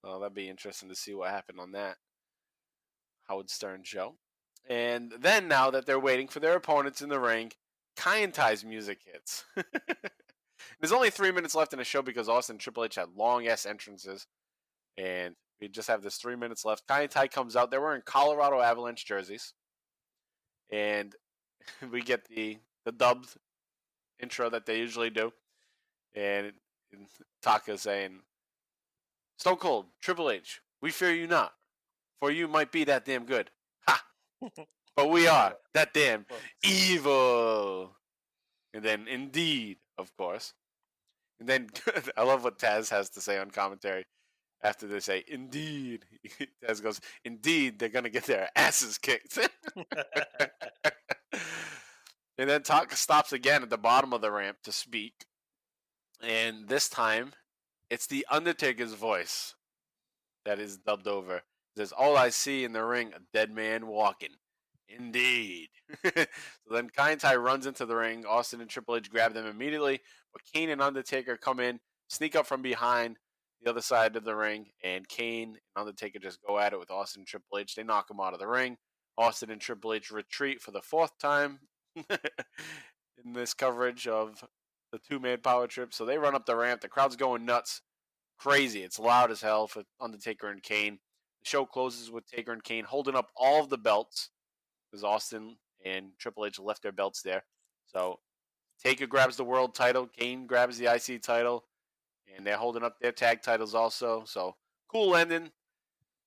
So that'd be interesting to see what happened on that Howard Stern show. And then now that they're waiting for their opponents in the ring, Kaientai's music hits. There's only 3 minutes left in the show because Austin and Triple H had long-ass entrances. And we just have this 3 minutes left. Kaientai comes out. They're wearing Colorado Avalanche jerseys. And we get the dubbed intro that they usually do. And Taka saying, Stone Cold, Triple H, we fear you not, for you might be that damn good. Ha! But we are that damn evil. And then, indeed, of course. And then I love what Taz has to say on commentary after they say, "Indeed." Taz goes, "Indeed, they're going to get their asses kicked." And then Taka stops again at the bottom of the ramp to speak. And this time, it's the Undertaker's voice that is dubbed over. It says, "All I see in the ring, a dead man walking." Indeed. So then Kai runs into the ring. Austin and Triple H grab them immediately. But Kane and Undertaker come in, sneak up from behind the other side of the ring. And Kane and Undertaker just go at it with Austin and Triple H. They knock him out of the ring. Austin and Triple H retreat for the 4th time in this coverage of the 2-man power trip. So they run up the ramp. The crowd's going nuts. Crazy. It's loud as hell for Undertaker and Kane. The show closes with Taker and Kane holding up all of the belts, because Austin and Triple H left their belts there. So Taker grabs the world title. Kane grabs the IC title. And they're holding up their tag titles also. So cool ending.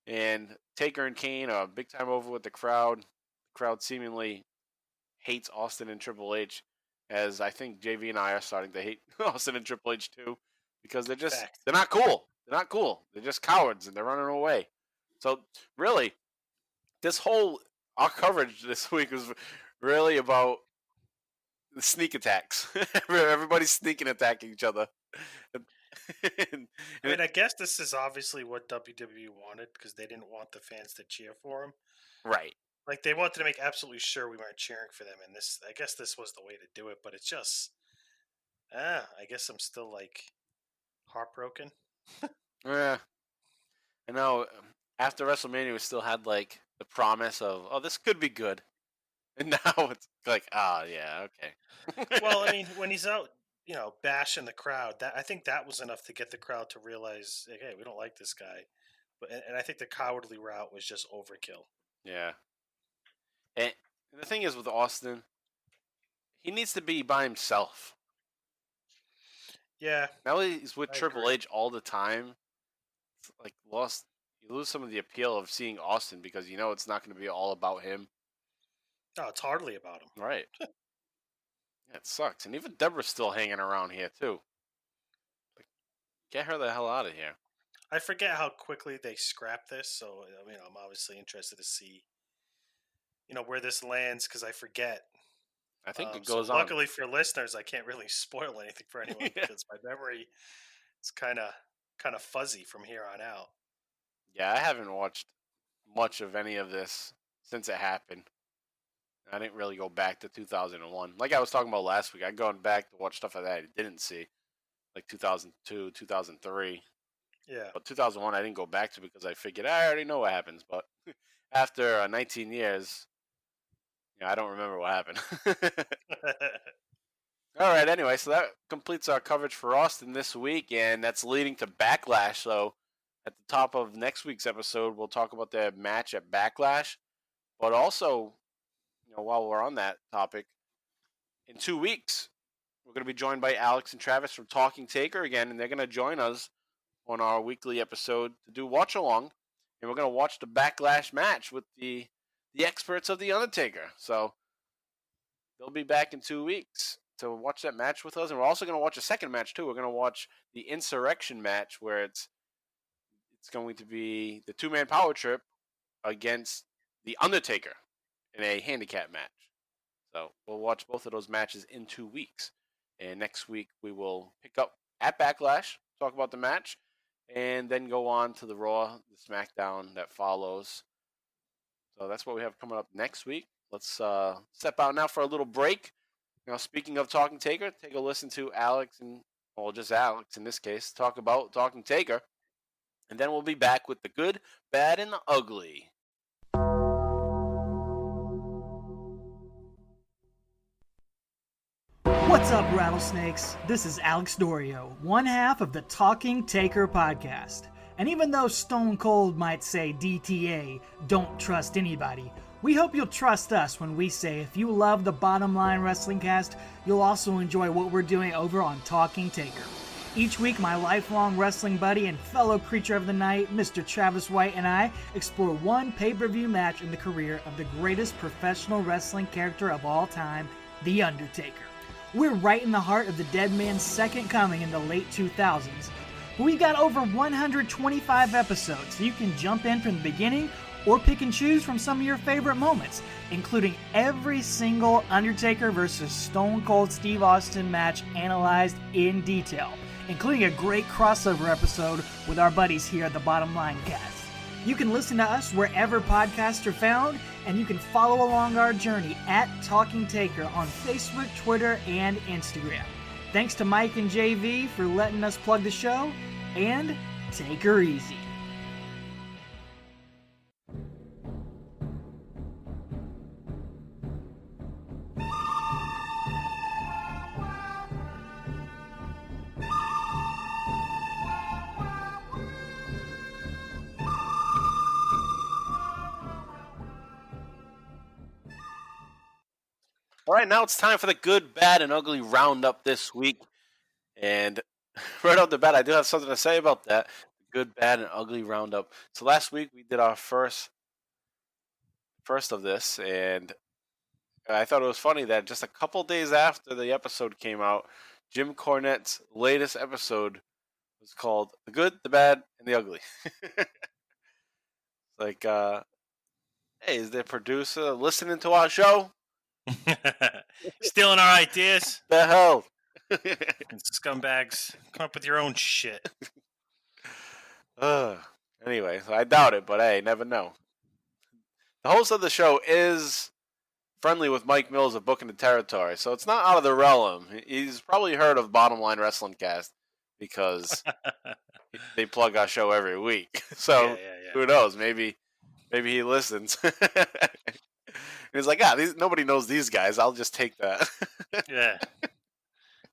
And Taker and Kane are big time over with the crowd. The crowd seemingly hates Austin and Triple H, as I think JV and I are starting to hate Austin and Triple H too, because they're not cool. They're not cool. They're just cowards and they're running away. So really, our coverage this week was really about the sneak attacks. Everybody's sneaking attacking each other. I guess this is obviously what WWE wanted, because they didn't want the fans to cheer for them. Right. Like, they wanted to make absolutely sure we weren't cheering for them, and I guess this was the way to do it, but it's just, I guess I'm still, like, heartbroken. Yeah. I know, after WrestleMania, we still had, like, the promise of, oh, this could be good. And now it's like, yeah, okay. Well, I mean, when he's out, bashing the crowd, I think that was enough to get the crowd to realize, like, hey, we don't like this guy. And I think the cowardly route was just overkill. Yeah. And the thing is with Austin, he needs to be by himself. Yeah. Now he's with Triple H all the time. It's like you lose some of the appeal of seeing Austin, because it's not going to be all about him. No, it's hardly about him. Right. Yeah, it sucks. And even Deborah's still hanging around here too. Like, get her the hell out of here. I forget how quickly they scrapped this, so I'm obviously interested to see where this lands, because I forget. I think it goes on. Luckily for listeners, I can't really spoil anything for anyone because my memory is kind of fuzzy from here on out. Yeah, I haven't watched much of any of this since it happened. I didn't really go back to 2001. Like I was talking about last week, I'd gone back to watch stuff that I didn't see, like 2002, 2003. Yeah. But 2001, I didn't go back to because I figured I already know what happens. But after 19 years, I don't remember what happened. All right, anyway, so that completes our coverage for Austin this week, and that's leading to Backlash. So at the top of next week's episode, we'll talk about the match at Backlash. But also, while we're on that topic, in 2 weeks, we're going to be joined by Alex and Travis from Talking Taker again, and they're going to join us on our weekly episode to do watch along, and we're going to watch the Backlash match with the experts of the Undertaker. So they'll be back in 2 weeks to watch that match with us, and we're also going to watch a second match too. We're going to watch the Insurrection match, where it's going to be the 2-man power trip against the Undertaker in a handicap match. So we'll watch both of those matches in 2 weeks, and next week we will pick up at Backlash, talk about the match, and then go on to the Raw, the SmackDown that follows. So that's what we have coming up next week. Let's step out now for a little break. Speaking of Talking Taker, take a listen to Alex just Alex in this case, talk about Talking Taker. And then we'll be back with the good, bad, and the ugly. What's up, rattlesnakes? This is Alex Dorio, one half of the Talking Taker podcast. And even though Stone Cold might say DTA, don't trust anybody, we hope you'll trust us when we say if you love the Bottom Line Wrestling Cast, you'll also enjoy what we're doing over on Talking Taker. Each week, my lifelong wrestling buddy and fellow creature of the night, Mr. Travis White, and I explore one pay-per-view match in the career of the greatest professional wrestling character of all time, The Undertaker. We're right in the heart of the Deadman's second coming in the late 2000s. But we've got over 125 episodes, so you can jump in from the beginning or pick and choose from some of your favorite moments, including every single Undertaker versus Stone Cold Steve Austin match analyzed in detail, including a great crossover episode with our buddies here at the Bottom Line Cast. You can listen to us wherever podcasts are found, and you can follow along our journey at Talking Taker on Facebook, Twitter, and Instagram. Thanks to Mike and JV for letting us plug the show, and take her easy. All right, now it's time for the good, bad, and ugly roundup this week. And right off the bat, I do have something to say about that. Good, bad, and ugly roundup. So last week we did our first of this, and I thought it was funny that just a couple days after the episode came out, Jim Cornette's latest episode was called The Good, the Bad, and the Ugly. Like, hey, is the producer listening to our show? Stealing our ideas. The hell? Scumbags. Come up with your own shit. Anyway, so I doubt it, but hey, never know. The host of the show is friendly with Mike Mills of Booking the Territory, so it's not out of the realm. He's probably heard of Bottom Line Wrestling Cast because they plug our show every week. So yeah. Who knows? Maybe he listens. And he's like, nobody knows these guys. I'll just take that. Yeah.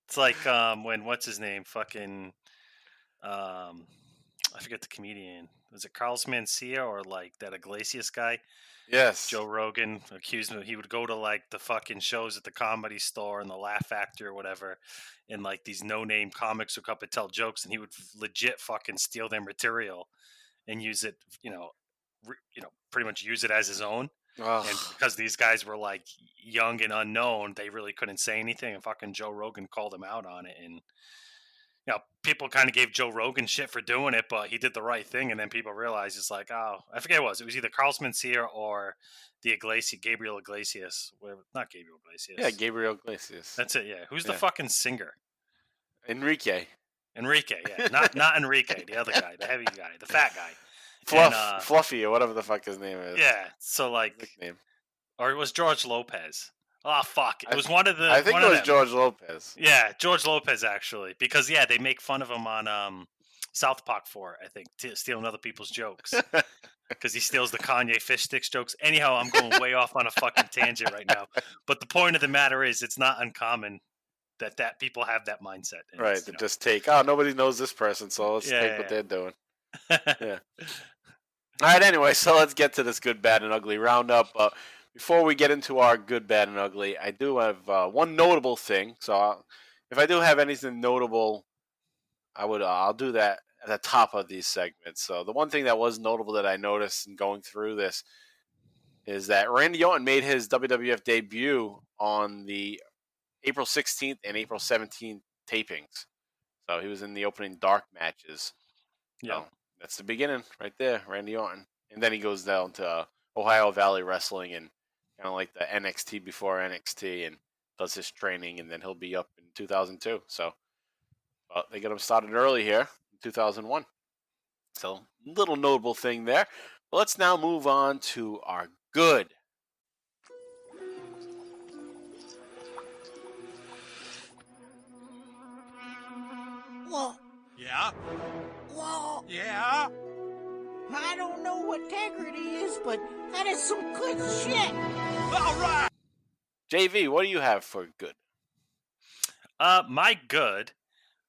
It's like when what's his name? Fucking I forget the comedian. Was it Carlos Mencia or like that Iglesias guy? Yes. Joe Rogan accused him. He would go to like the fucking shows at the Comedy Store and the Laugh Factory or whatever, and like these no-name comics would come up and tell jokes, and he would legit fucking steal their material and use it, pretty much use it as his own. Oh. And because these guys were like young and unknown, they really couldn't say anything. And fucking Joe Rogan called him out on it. And, people kind of gave Joe Rogan shit for doing it, but he did the right thing. And then people realized it's like, I forget what it was. It was either Carlos Mencia or Gabriel Iglesias. Not Gabriel Iglesias. Yeah, Gabriel Iglesias. That's it, yeah. Who's the fucking singer? Enrique, yeah. Not Enrique, the other guy, the heavy guy, the fat guy. Fluffy or whatever the fuck his name is. Yeah, so like, nickname. Or it was George Lopez. Oh fuck! It was one of the. I think it was George Lopez. Yeah, George Lopez actually, because they make fun of him on South Park for it, I think, stealing other people's jokes because he steals the Kanye fish sticks jokes. Anyhow, I'm going way off on a fucking tangent right now. But the point of the matter is, it's not uncommon that people have that mindset. And right, to just take. Nobody knows this person, so let's take what they're doing. Yeah. All right, anyway, so let's get to this good, bad, and ugly roundup. Before we get into our good, bad, and ugly, I do have one notable thing. So if I do have anything notable, I'll do that at the top of these segments. So the one thing that was notable that I noticed in going through this is that Randy Orton made his WWF debut on the April 16th and April 17th tapings. So he was in the opening dark matches. Yeah. So that's the beginning right there, Randy Orton. And then he goes down to Ohio Valley Wrestling and kind of like the NXT before NXT and does his training, and then he'll be up in 2002. So they got him started early here in 2001. So little notable thing there. But let's now move on to our good. Well, Yeah? well, Yeah? I don't know what integrity is, but that is some good shit. All right! JV, what do you have for good? My good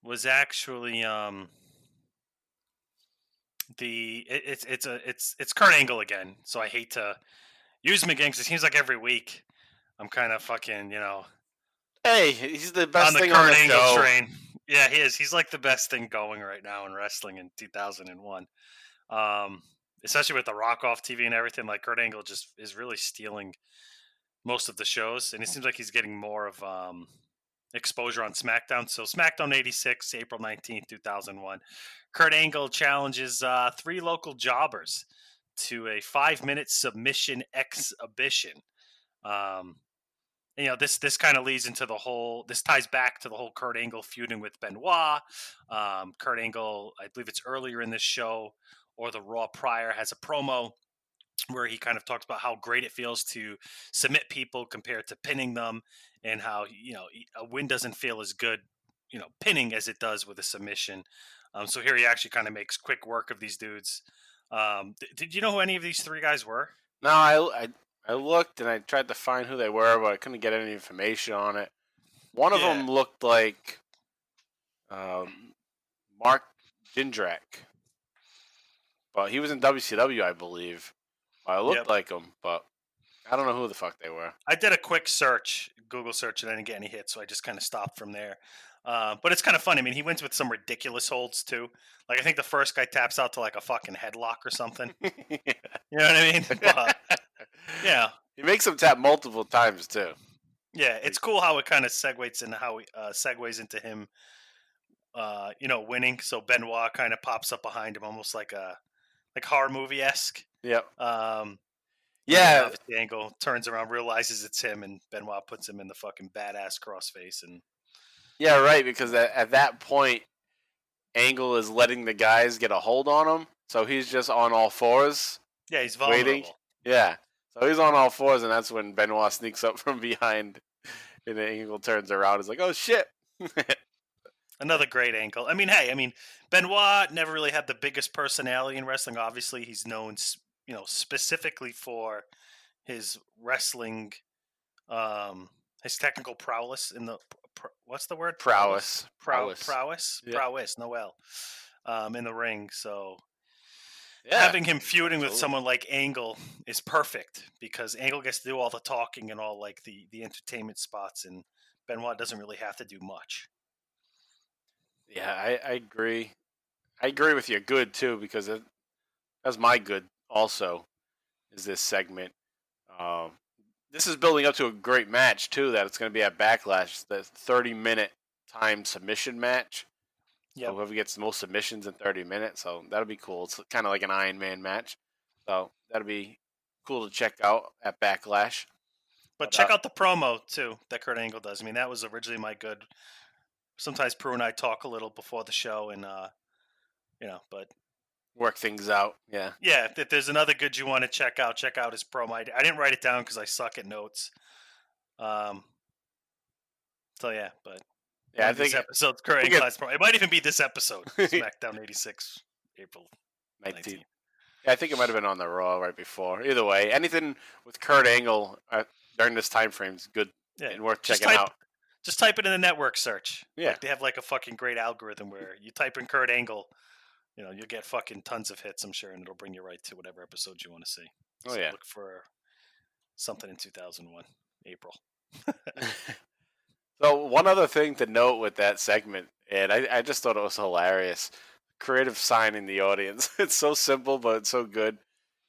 was actually it's Kurt Angle again. So I hate to use him again because it seems like every week I'm kind of fucking Hey, he's the best on the thing Kurt on the Angle show. train. Yeah, he is. He's like the best thing going right now in wrestling in 2001. Especially with the Rock off TV and everything. Like Kurt Angle just is really stealing most of the shows, and it seems like he's getting more of exposure on SmackDown. So SmackDown 86, April 19th, 2001. Kurt Angle challenges 3 local jobbers to a 5-minute submission exhibition. This kind of leads into this ties back to the whole Kurt Angle feuding with Benoit. Kurt Angle, I believe it's earlier in this show or the Raw prior, has a promo where he kind of talks about how great it feels to submit people compared to pinning them, and how, a win doesn't feel as good, pinning as it does with a submission. So here he actually kind of makes quick work of these dudes. Did you know who any of these 3 guys were? No, I looked and I tried to find who they were, but I couldn't get any information on it. One of them looked like Mark Jindrak, but he was in WCW, I believe. I looked like him, but I don't know who the fuck they were. I did a quick search, Google search, and I didn't get any hits, so I just kind of stopped from there. But it's kind of funny. I mean, he wins with some ridiculous holds, too. Like, I think the first guy taps out to, like, a fucking headlock or something. You know what I mean? But, yeah. He makes him tap multiple times, too. Yeah, it's cool how it kind of segues into him, winning. So Benoit kind of pops up behind him, almost like horror movie-esque. Yep. Obviously Angle turns around, realizes it's him, and Benoit puts him in the fucking badass crossface. And yeah, right, because at that point, Angle is letting the guys get a hold on him, so he's just on all fours. Yeah, he's vulnerable. Waiting. Yeah, so he's on all fours, and that's when Benoit sneaks up from behind, and then Angle turns around. He's like, "Oh shit!" Another great angle. I mean, Benoit never really had the biggest personality in wrestling. Obviously, he's known, specifically for his wrestling, his technical prowess in the what's the word? Prowess. Prowess. Yeah. Prowess. Noel. In the ring. So having him feuding with someone like Angle is perfect, because Angle gets to do all the talking and all like the entertainment spots, and Benoit doesn't really have to do much. Yeah, I agree. I agree with you. Good too, because that's my good. Also, is this segment. This is building up to a great match too. That it's going to be at Backlash, the 30-minute timed submission match. Yeah, so whoever gets the most submissions in 30 minutes. So that'll be cool. It's kind of like an Iron Man match. So that'll be cool to check out at Backlash. But check out the promo too that Kurt Angle does. I mean, that was originally my good. Sometimes Prue and I talk a little before the show, and but work things out. Yeah. Yeah. If there's another good you want to check out his promo. I didn't write it down because I suck at notes. So yeah, but yeah, I think this episode's Kurt Angle's promo. It might even be this episode, SmackDown 86, April 19th. Yeah, I think it might have been on the Raw right before. Either way, anything with Kurt Angle during this time frame is good and worth checking out. Just type it in the network search. Yeah. Like they have like a fucking great algorithm where you type in Kurt Angle, you'll get fucking tons of hits, I'm sure, and it'll bring you right to whatever episode you want to see. So look for something in 2001, April. So one other thing to note with that segment, and I just thought it was hilarious. Creative sign in the audience. It's so simple, but it's so good.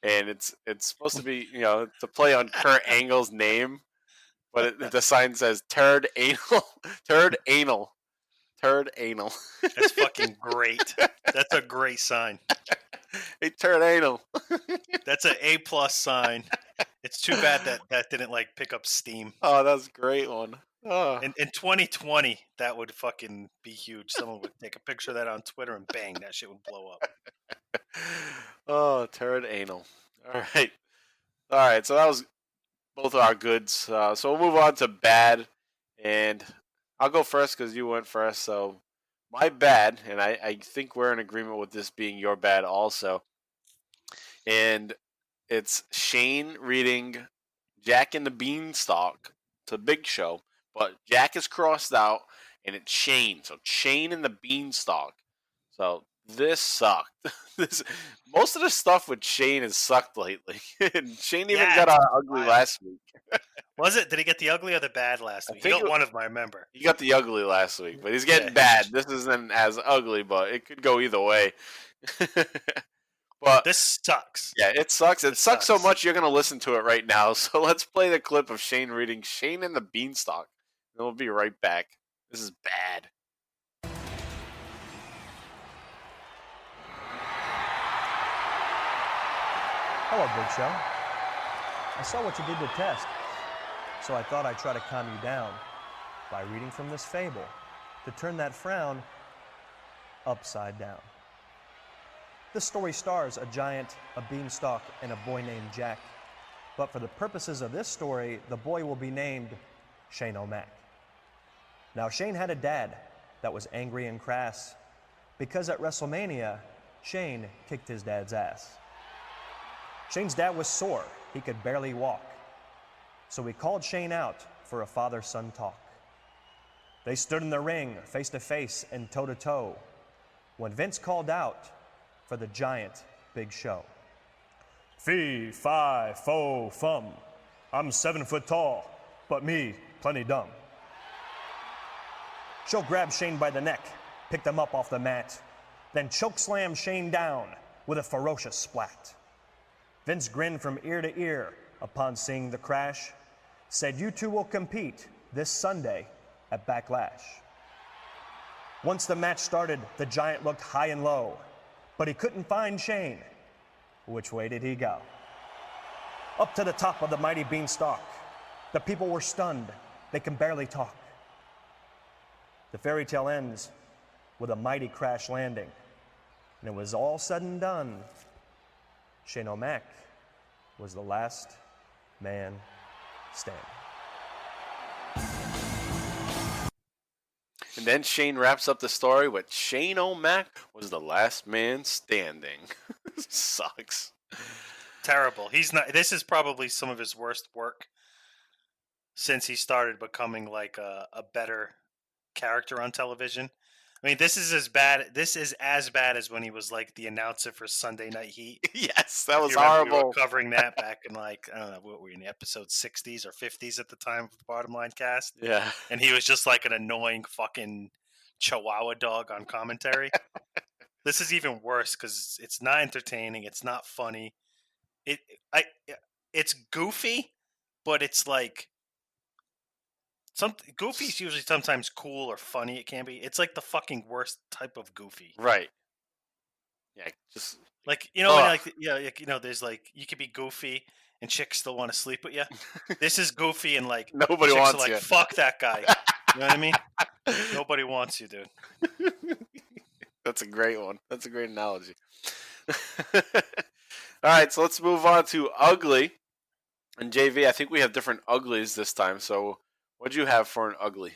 And it's supposed to be, to play on Kurt Angle's name. But the sign says turd anal. Turd anal. Turd anal. That's fucking great. That's a great sign. Hey, turd anal. That's an A+ sign. It's too bad that didn't like pick up steam. Oh, that's a great one. Oh. In 2020, that would fucking be huge. Someone would take a picture of that on Twitter and bang, that shit would blow up. Oh, turd anal. All right. So that was both of our goods. So we'll move on to bad, and I'll go first because you went first. So my bad, and I think we're in agreement with this being your bad also. And it's Shane reading Jack and the Beanstalk to Big Show, but Jack is crossed out, and it's Shane. So Shane and the Beanstalk. So this sucked. Most of the stuff with Shane has sucked lately. And Shane even got ugly last week. Was it? Did he get the ugly or the bad last week? He got one of them, I remember. He got the ugly last week, but he's getting bad. This isn't as ugly, but it could go either way. But this sucks. Yeah, it sucks. It sucks so much you're going to listen to it right now. So let's play the clip of Shane reading Shane and the Beanstalk. And we'll be right back. This is bad. Hello, Big Show. I saw what you did to Test, so I thought I'd try to calm you down by reading from this fable to turn that frown upside down. This story stars a giant, a beanstalk, and a boy named Jack. But for the purposes of this story, the boy will be named Shane O'Mac. Now, Shane had a dad that was angry and crass because at WrestleMania, Shane kicked his dad's ass. Shane's dad was sore. He could barely walk. So he called Shane out for a father-son talk. They stood in the ring, face to face and toe to toe, when Vince called out for the giant Big Show. Fee, fi, fo, fum. I'm 7 foot tall, but me plenty dumb. Show grabbed Shane by the neck, picked him up off the mat, then chokeslammed Shane down with a ferocious splat. Vince grinned from ear to ear upon seeing the crash, said you two will compete this Sunday at Backlash. Once the match started, the giant looked high and low, but he couldn't find Shane. Which way did he go? Up to the top of the mighty beanstalk. The people were stunned. They can barely talk. The fairy tale ends with a mighty crash landing. And it was all said and done. Shane O'Mac was the last man standing. And then Shane wraps up the story with Shane O'Mac was the last man standing. Sucks. Terrible. He's not. This is probably some of his worst work since he started becoming like a better character on television. I mean, this is as bad. This is as bad as when he was like the announcer for Sunday Night Heat. Yes, that was horrible. We horrible. were covering that back in like I don't know, what were we in the episode 60s or 50s at the time of the Bottom Line Cast. Yeah, and he was just like an annoying fucking Chihuahua dog on commentary. This is even worse because it's not entertaining. It's not funny. It's goofy, but it's like Goofy's usually sometimes cool or funny. It can be. It's like the fucking worst type of goofy. right. Yeah, just Like when, like there's like you could be goofy and chicks still want to sleep with you. This is goofy and like Nobody chicks wants are like, you. fuck that guy. You know what I mean? Nobody wants you, dude. That's a great one. That's a great analogy. All right, so let's move on to ugly. And JV, I think we have different uglies this time. So what do you have for an ugly?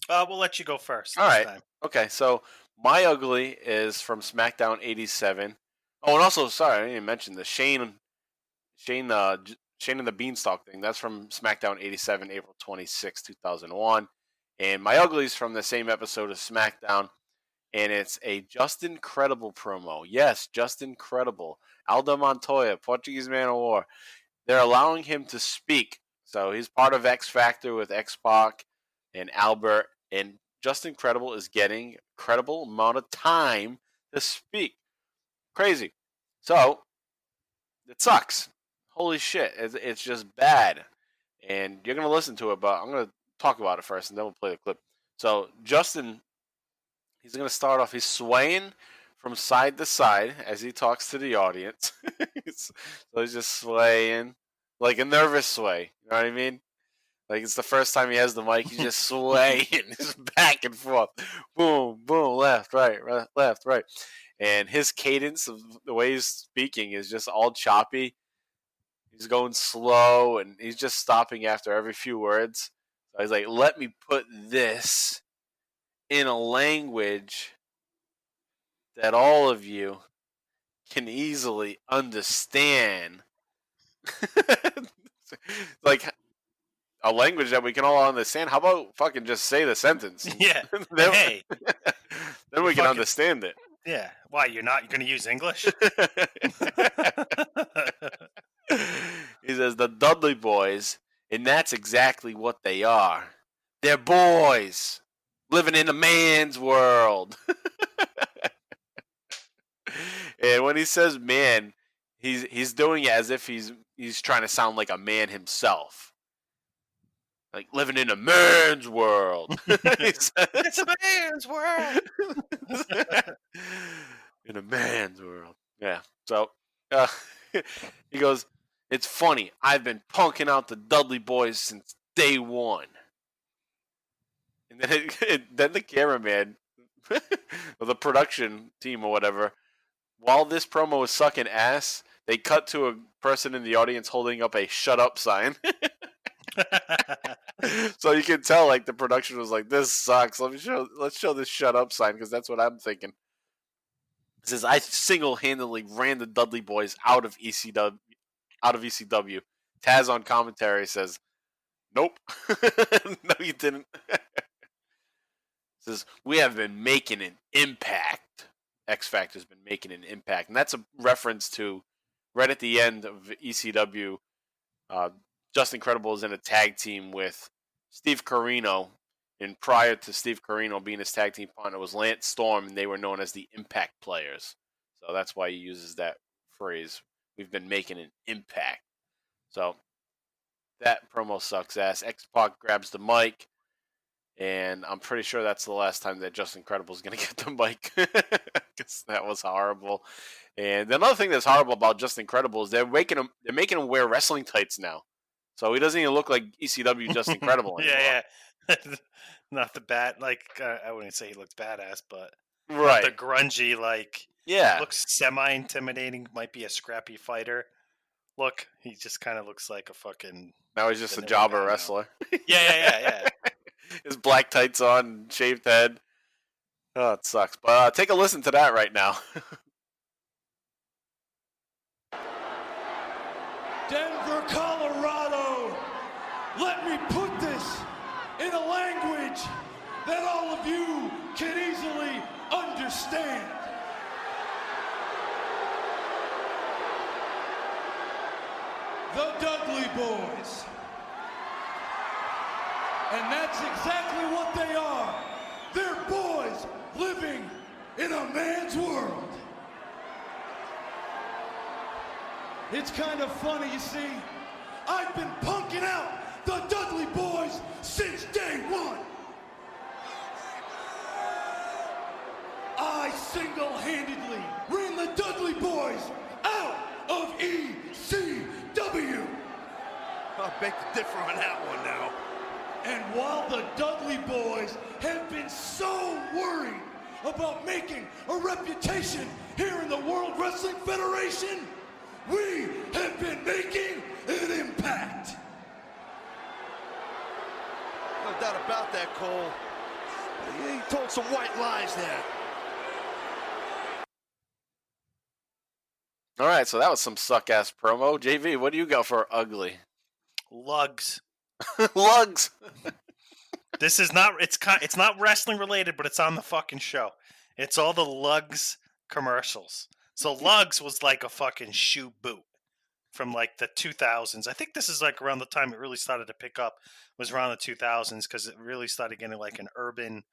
We'll let you go first. All this right. time. Okay, so my ugly is from SmackDown 87. Oh, and also, sorry, I didn't even mention the Shane and the Beanstalk thing. That's from SmackDown 87, April 26, 2001. And my ugly is from the same episode of SmackDown. And it's a Justin Credible promo. Yes, Justin Credible. Aldo Montoya, Portuguese Man of War. They're allowing him to speak. So he's part of X Factor with X-Pac and Albert. And Justin Credible is getting a credible amount of time to speak. Crazy. So, it sucks. Holy shit. It's just bad. And you're going to listen to it, but I'm going to talk about it first, and then we'll play the clip. So, Justin, he's going to start off. He's swaying from side to side as he talks to the audience. So he's just swaying, like a nervous sway. You know what I mean? Like it's the first time he has the mic. He's just swaying, just back and forth, boom, boom, left, right, left, right, and his cadence of the way he's speaking is just all choppy. He's going slow, and he's just stopping after every few words. So he's like, "Let me put this in a language that all of you can easily understand." Like a language that we can all understand. How about fucking just say the sentence? Yeah. then, Hey. then we can understand it. Yeah. Why, you're going to use English? He says, the Dudley Boys, and that's exactly what they are. They're boys living in a man's world. And when he says man, he's doing it as if he's trying to sound like a man himself. like living in a man's world. It's a man's world. In a man's world. Yeah. So he goes, it's funny. I've been punking out the Dudley Boys since day one. And then the cameraman, or the production team or whatever, while this promo was sucking ass, they cut to a person in the audience holding up a shut up sign. So you can tell, like, the production was like, this sucks. Let's show this shut up sign, because that's what I'm thinking. It says, I single-handedly ran the Dudley Boys out of ECW. Taz on commentary says, nope. No, you didn't. Says, we have been making an impact. X Factor's been making an impact. And that's a reference to, right at the end of ECW, Just Incredible is in a tag team with Steve Corino. And prior to Steve Corino being his tag team partner was Lance Storm, and they were known as the Impact Players. So that's why he uses that phrase. We've been making an impact. So that promo sucks ass. X-Pac grabs the mic. And I'm pretty sure that's the last time that Just Incredible is going to get the mic. Because that was horrible. And another thing that's horrible about Just Incredible is they're making him wear wrestling tights now. So he doesn't even look like ECW Just Incredible anymore. Yeah. Not the bad, like, I wouldn't say he looks badass, but right. Not the grungy, like, yeah, looks semi-intimidating, might be a scrappy fighter. Look, he just kind of looks like a fucking... Now he's just a jobber wrestler. Yeah. His black tights on, shaved head. Oh, it sucks. But take a listen to that right now. Denver, Colorado. Let me put this in a language that all of you can easily understand. The Dudley Boys. And that's exactly what they are. They're boys living in a man's world. It's kind of funny, you see. I've been punking out the Dudley Boys since day one. I single-handedly ran the Dudley Boys out of ECW. I'll beg to differ on that one now. And while the Dudley Boys have been so worried about making a reputation here in the World Wrestling Federation, we have been making an impact. No doubt about that, Cole. He told some white lies there. All right, so that was some suck-ass promo. JV, what do you got for ugly? Lugs. Lugs. This is not. It's not wrestling related, but it's on the fucking show. It's all the Lugs commercials. So Lugs was like a fucking shoe boot from like the 2000s. I think this is like around the time it really started to pick up. Was around the 2000s because it really started getting like an urban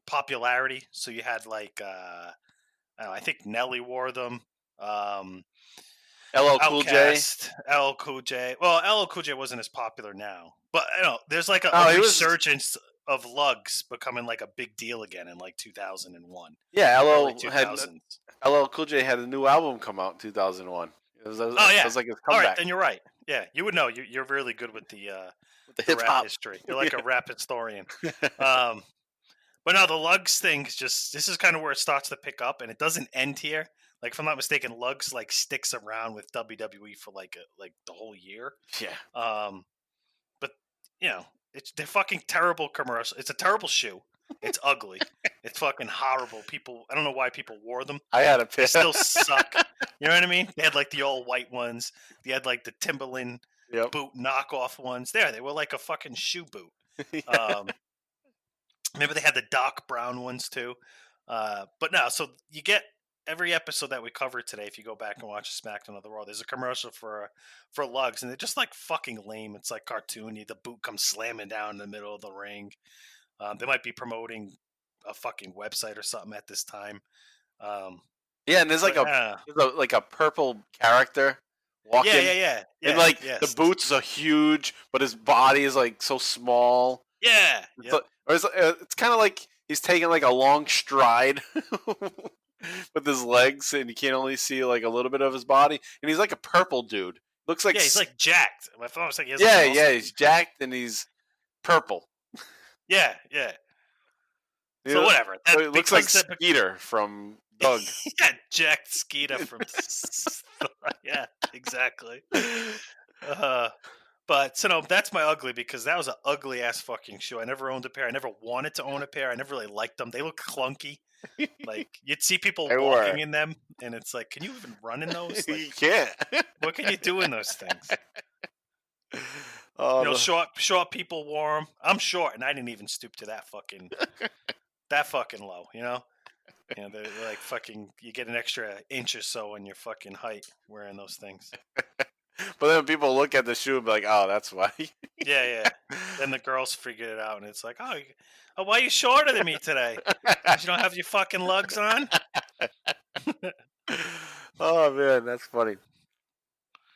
popularity. So you had like I think Nelly wore them. LL Cool J. LL Cool J. Well, LL Cool J wasn't as popular now, but there's like a resurgence of Lugs becoming like a big deal again in like 2001. Yeah, LL Cool J had a new album come out in 2001. It was like his comeback. All right, then you're right. Yeah, you would know. You're really good with the hip rap hop history. You're like a rap historian. But no, the Lugs thing is just, this is kind of where it starts to pick up, and it doesn't end here. Like, if I'm not mistaken, Lugs like sticks around with WWE for like the whole year. Yeah. But they're fucking terrible commercial. It's a terrible shoe. It's ugly. It's fucking horrible. I don't know why people wore them. I had a pair. They still suck. You know what I mean? They had like the all white ones. They had like the Timberland boot knockoff ones. They were like a fucking shoe boot. Yeah. Maybe they had the Doc Brown ones too. But no, so you get every episode that we covered today. If you go back and watch SmackDown of the Raw, there's a commercial for Lugs, and they're just like fucking lame. It's like cartoony. The boot comes slamming down in the middle of the ring. They might be promoting a fucking website or something at this time. Yeah, and there's like a purple character walking. Yeah. And like the boots are huge, but his body is like so small. Yeah. It's kind of like he's taking like a long stride with his legs, and you can only see like a little bit of his body. And he's like a purple dude. Looks like he's like jacked. My phone was like, he's jacked and he's purple. Yeah. So whatever. So it looks like Skeeter from Doug. Yeah, jacked Skeeter from. Yeah, exactly. But so no, that's my ugly because that was an ugly ass fucking shoe. I never owned a pair. I never wanted to own a pair. I never really liked them. They look clunky. Like you'd see people walking in them, and it's like, can you even run in those? Like, you can't. What can you do in those things? Short people wore them. I'm short, and I didn't even stoop to that fucking low. They're like fucking. You get an extra inch or so in your fucking height wearing those things. But then people look at the shoe and be like, "Oh, that's why." Yeah. Then the girls figured it out, and it's like, "Oh, why are you shorter than me today? 'Cause you don't have your fucking lugs on." Oh man, that's funny.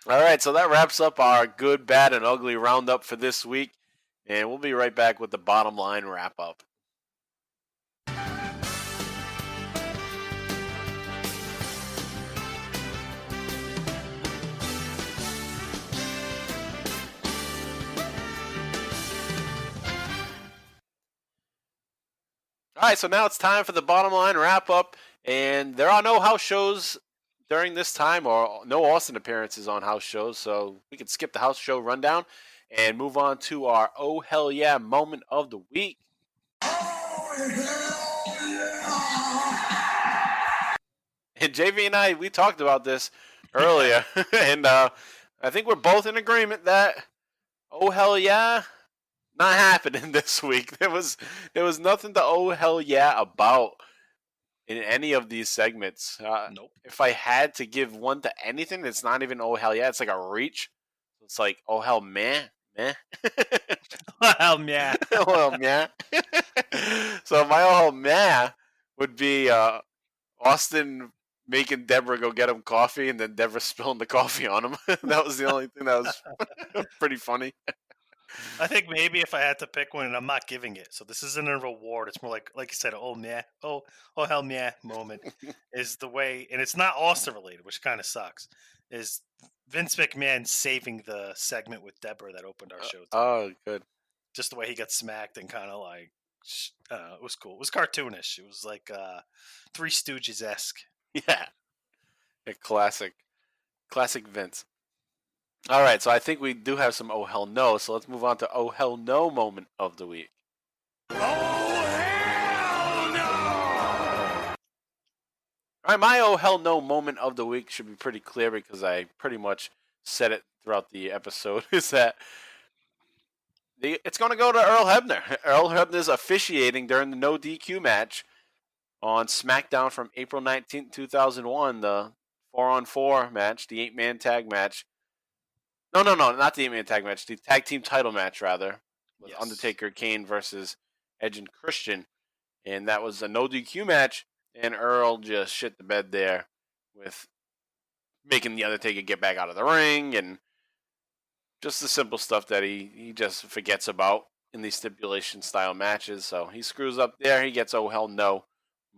All right, so that wraps up our good, bad, and ugly roundup for this week, and we'll be right back with the bottom line wrap up. All right, so now it's time for the bottom line wrap up, and there are no house shows during this time, or no Austin appearances on house shows, so we can skip the house show rundown and move on to our Oh Hell Yeah moment of the week. And JV and I, we talked about this earlier, and I think we're both in agreement that Oh Hell Yeah, not happening this week. There was nothing to Oh Hell Yeah about in any of these segments. Nope. If I had to give one to anything, it's not even Oh Hell Yeah. It's like a reach. It's like Oh Hell Meh. Oh Hell Meh. Oh Hell Meh. So my Oh Hell Meh would be Austin making Deborah go get him coffee, and then Deborah spilling the coffee on him. That was the only thing that was pretty funny. I think maybe if I had to pick one, and I'm not giving it, so this isn't a reward. It's more like you said, oh hell yeah moment is the way, and it's not Austin related, which kind of sucks. Is Vince McMahon saving the segment with Deborah that opened our show? Oh, good. Just the way he got smacked and kind of like, it was cool. It was cartoonish. It was like Three Stooges esque. Yeah, a classic Vince. All right, so I think we do have some Oh Hell No, so let's move on to Oh Hell No moment of the week. Oh, hell no! All right, my Oh Hell No moment of the week should be pretty clear because I pretty much said it throughout the episode, is that it's going to go to Earl Hebner. Earl Hebner's officiating during the No DQ match on SmackDown from April 19th, 2001, the 4-on-4 match, the 8-man tag match. No, not the 8-man tag match. The tag team title match, rather. With Undertaker Kane versus Edge and Christian. And that was a no DQ match. And Earl just shit the bed there with making the Undertaker get back out of the ring. And just the simple stuff that he just forgets about in these stipulation style matches. So he screws up there. He gets Oh Hell No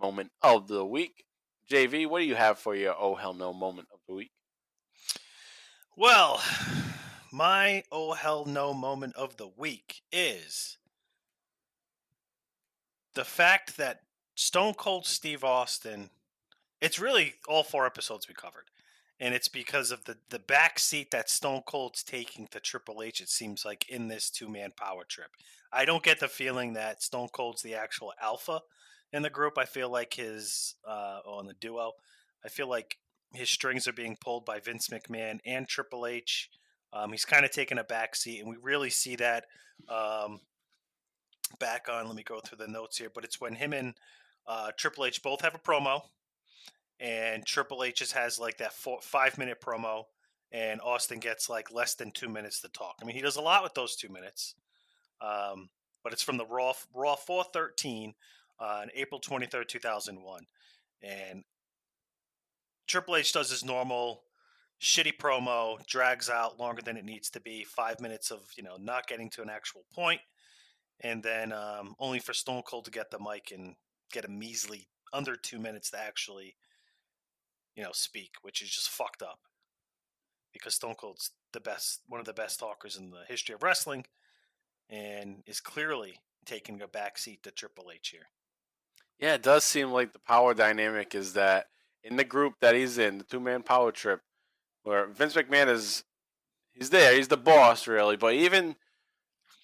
moment of the week. JV, what do you have for your Oh Hell No moment of the week? Well, my Oh Hell No moment of the week is the fact that Stone Cold Steve Austin, it's really all 4 episodes we covered, and it's because of the back seat that Stone Cold's taking to Triple H, it seems like, in this 2-man power trip. I don't get the feeling that Stone Cold's the actual alpha in the group. I feel like on the duo, I feel like his strings are being pulled by Vince McMahon and Triple H. He's kind of taking a back seat, and we really see that back on, let me go through the notes here, but it's when him and Triple H both have a promo, and Triple H just has like that 5-minute promo, and Austin gets like less than 2 minutes to talk. I mean, he does a lot with those 2 minutes, but it's from the Raw 413 on April 23rd, 2001, and Triple H does his normal, shitty promo, drags out longer than it needs to be, 5 minutes of, not getting to an actual point, and then only for Stone Cold to get the mic and get a measly under 2 minutes to actually, speak, which is just fucked up. Because Stone Cold's one of the best talkers in the history of wrestling, and is clearly taking a backseat to Triple H here. Yeah, it does seem like the power dynamic is that in the group that he's in, the two-man power trip, where Vince McMahon he's there, he's the boss, really. But even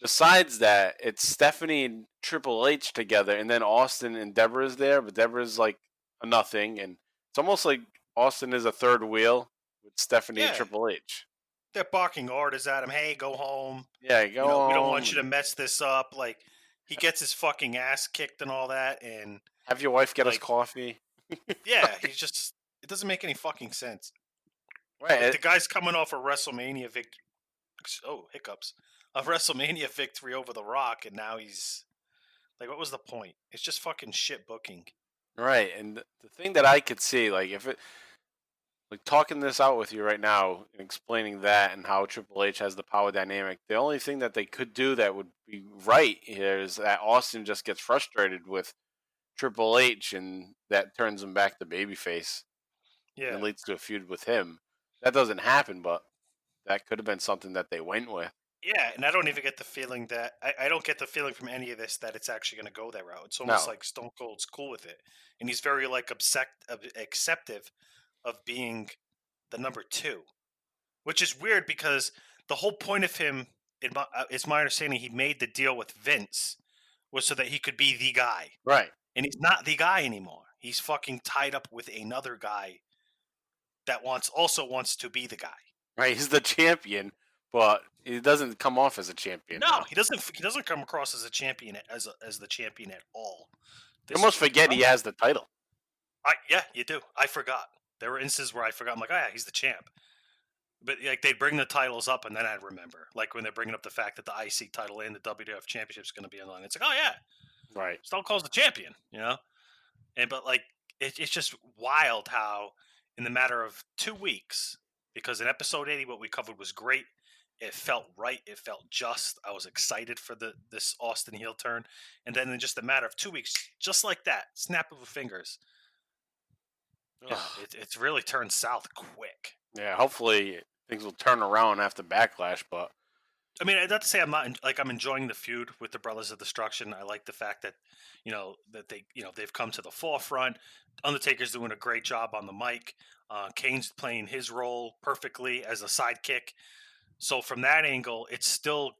besides that, it's Stephanie and Triple H together, and then Austin and Deborah's there, but Deborah's like a nothing, and it's almost like Austin is a third wheel with Stephanie and Triple H. They're barking orders at him. Hey, go home. Yeah, go home. We don't want you to mess this up. Like, he gets his fucking ass kicked and all that, and have your wife get us coffee. Yeah, it doesn't make any fucking sense. Right. Like, the guy's coming off a WrestleMania victory. Oh, hiccups. A WrestleMania victory over The Rock, and now he's like, what was the point? It's just fucking shit booking. Right, and the thing that I could see, like, if it, like, talking this out with you right now and explaining that and how Triple H has the power dynamic, the only thing that they could do that would be right here is that Austin just gets frustrated with Triple H, and that turns him back to babyface. Yeah, and leads to a feud with him. That doesn't happen, but that could have been something that they went with. Yeah, and I don't even get the feeling that I don't get the feeling from any of this that it's actually going to go that route. It's almost like Stone Cold's cool with it, and he's very like acceptive of being the number two, which is weird because the whole point of him, it's my understanding, he made the deal with Vince was so that he could be the guy, right? And he's not the guy anymore. He's fucking tied up with another guy that also wants to be the guy. Right, he's the champion, but he doesn't come off as a champion. No, he doesn't. He doesn't come across as a champion as the champion at all. You almost forget he has the title. Yeah, you do. I forgot. There were instances where I forgot. I'm like, oh yeah, he's the champ. But like they'd bring the titles up, and then I'd remember. Like when they're bringing up the fact that the IC title and the WWF Championship is going to be online. It's like, oh yeah, right. Stone Cold's the champion, but like it's just wild how in the matter of 2 weeks, because in episode 80 what we covered was great. It felt right. It felt just. I was excited for this Austin heel turn, and then in just a matter of 2 weeks, just like that, snap of the fingers, it's really turned south quick. Yeah, hopefully things will turn around after Backlash, but I mean, I'd have to say I'm enjoying the feud with the Brothers of Destruction. I like the fact that that they've come to the forefront. Undertaker's doing a great job on the mic. Kane's playing his role perfectly as a sidekick. So from that angle, it's still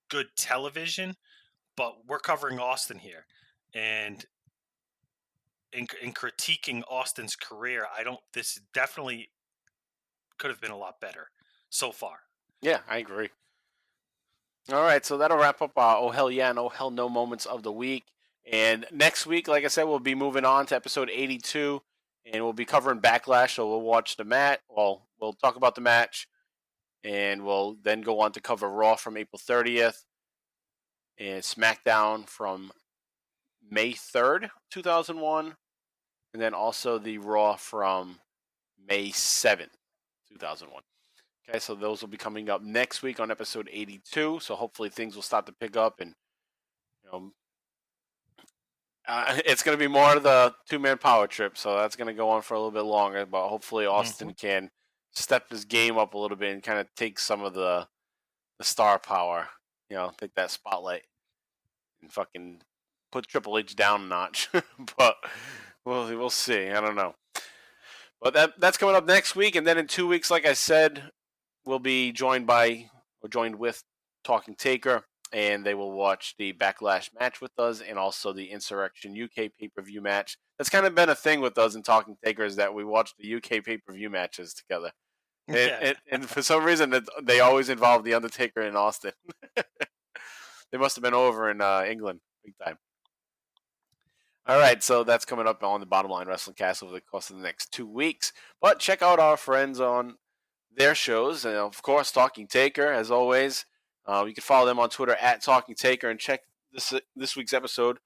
good television, but we're covering Austin here, and in critiquing Austin's career, this definitely could have been a lot better so far. Yeah, I agree. All right, so that'll wrap up our Oh Hell Yeah and Oh Hell No moments of the week. And next week, like I said, we'll be moving on to episode 82, and we'll be covering Backlash, so we'll watch the match. Well, we'll talk about the match, and we'll then go on to cover Raw from April 30th and SmackDown from May 3rd, 2001, and then also the Raw from May 7th, 2001. Okay, so those will be coming up next week on episode 82. So hopefully things will start to pick up, and it's going to be more of the two-man power trip. So that's going to go on for a little bit longer. But hopefully Austin can step his game up a little bit and kind of take some of the star power. Take that spotlight and fucking put Triple H down a notch. But we'll see. I don't know. But that's coming up next week, and then in 2 weeks, like I said, we'll be joined with Talking Taker, and they will watch the Backlash match with us, and also the Insurrection UK pay-per-view match. That's kind of been a thing with us and Talking Taker, is that we watch the UK pay-per-view matches together. And for some reason, they always involve the Undertaker and Austin. They must have been over in England big time. All right, so that's coming up on the Bottom Line Wrestling Cast over the course of the next 2 weeks. But check out our friends on their shows. And, of course, Talking Taker, as always. You can follow them on Twitter at Talking Taker, and check this week's episode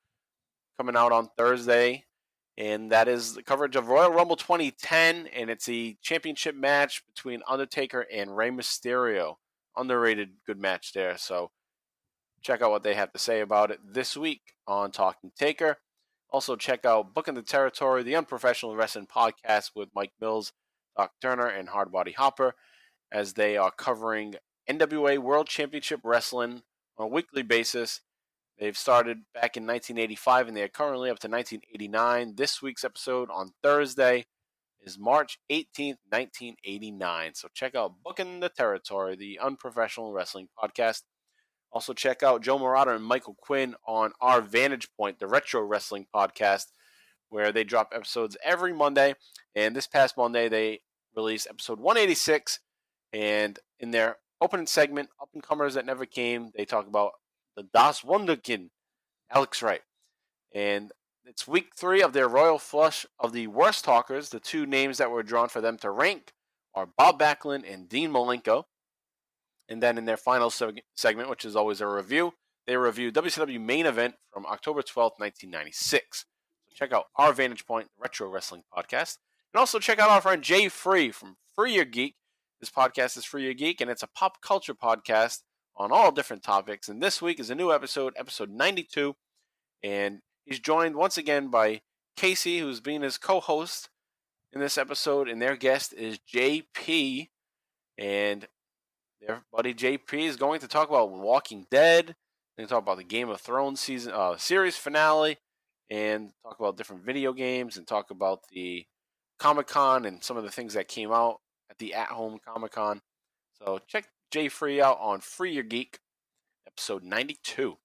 coming out on Thursday. And that is the coverage of Royal Rumble 2010, and it's a championship match between Undertaker and Rey Mysterio. Underrated good match there, so check out what they have to say about it this week on Talking Taker. Also check out Booking the Territory, the Unprofessional Wrestling Podcast with Mike Mills, Doc Turner, and Hardbody Harper, as they are covering NWA World Championship Wrestling on a weekly basis. They've started back in 1985, and they are currently up to 1989. This week's episode on Thursday is March 18th, 1989. So check out Booking the Territory, the Unprofessional Wrestling Podcast. Also check out Joe Murata and Michael Quinn on Our Vantage Point, the Retro Wrestling Podcast, where they drop episodes every Monday. And this past Monday, they released episode 186. And in their opening segment, Up-and-Comers That Never Came, they talk about the Das Wunderkind, Alex Wright. And it's week 3 of their Royal Flush of the Worst Talkers. The 2 names that were drawn for them to rank are Bob Backlund and Dean Malenko. And then in their final segment, which is always a review, they review WCW Main Event from October 12th, 1996. So check out Our Vantage Point, the Retro Wrestling Podcast. And also check out our friend Jay Free from Free Your Geek. This podcast is Free Your Geek, and it's a pop culture podcast on all different topics. And this week is a new episode, episode 92. And he's joined once again by Casey, who's being his co-host in this episode. And their guest is JP. And their buddy JP is going to talk about Walking Dead. They're going to talk about the Game of Thrones series finale. And talk about different video games. And talk about the Comic-Con and some of the things that came out at the at-home Comic-Con. So check Jay Free out on Free Your Geek, episode 92.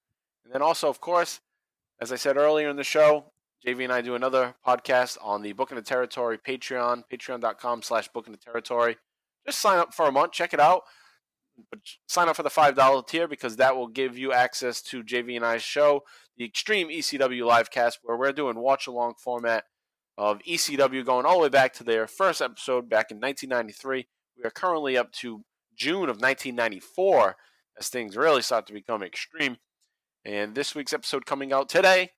And then also, of course, as I said earlier in the show, JV and I do another podcast on the Booking the Territory Patreon, patreon.com/Booking the Territory. Just sign up for a month, check it out. But sign up for the $5 tier because that will give you access to JV and I's show, the Extreme ECW Livecast, where we're doing watch-along format of ECW going all the way back to their first episode back in 1993. We are currently up to June of 1994 as things really start to become extreme. And this week's episode coming out today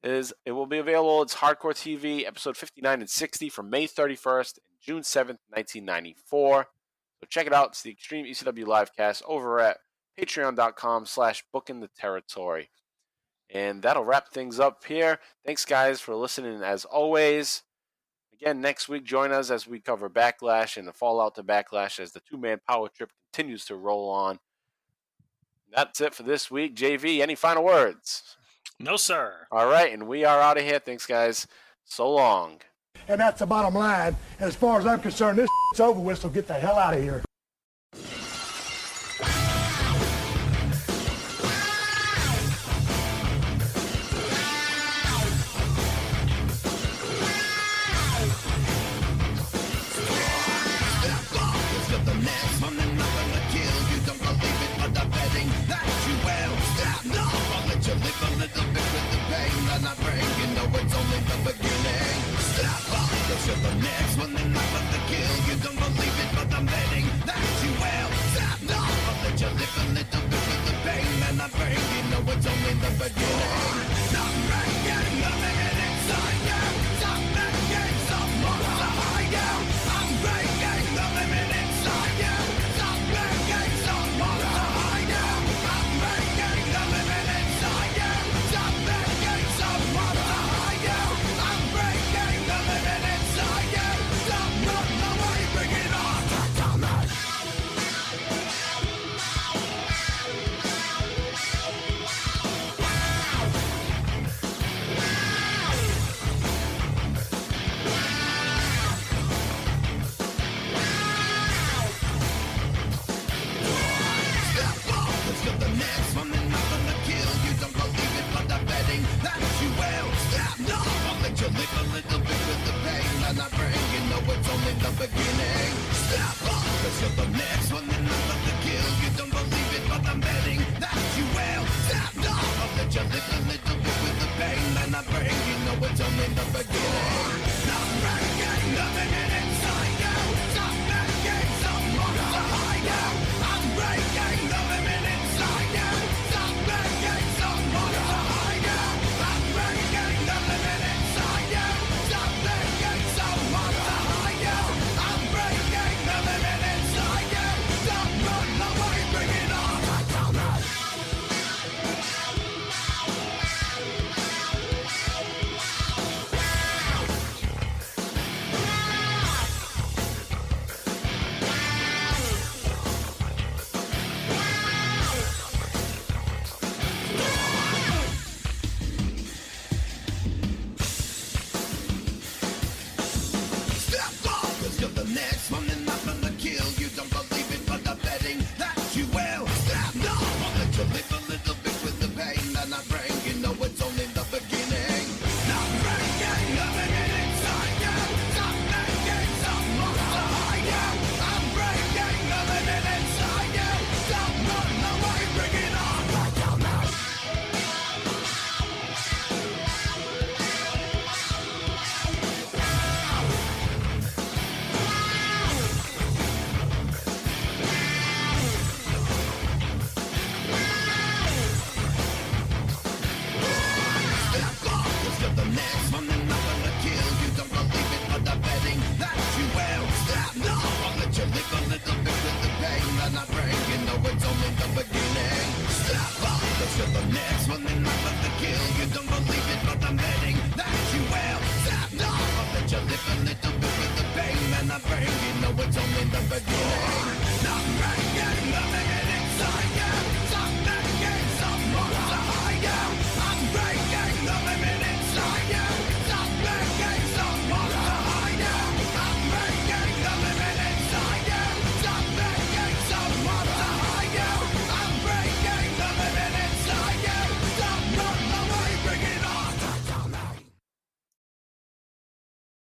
it will be available. It's Hardcore TV, episode 59 and 60 from May 31st and June 7th, 1994. So check it out. It's the Extreme ECW Livecast over at patreon.com/Booking the Territory. And that'll wrap things up here. Thanks, guys, for listening as always. Again, next week, join us as we cover Backlash and the fallout to Backlash as the 2-man power trip continues to roll on. That's it for this week. JV, any final words? No, sir. All right, and we are out of here. Thanks, guys. So long. And that's the bottom line. As far as I'm concerned, this over with, so get the hell out of here.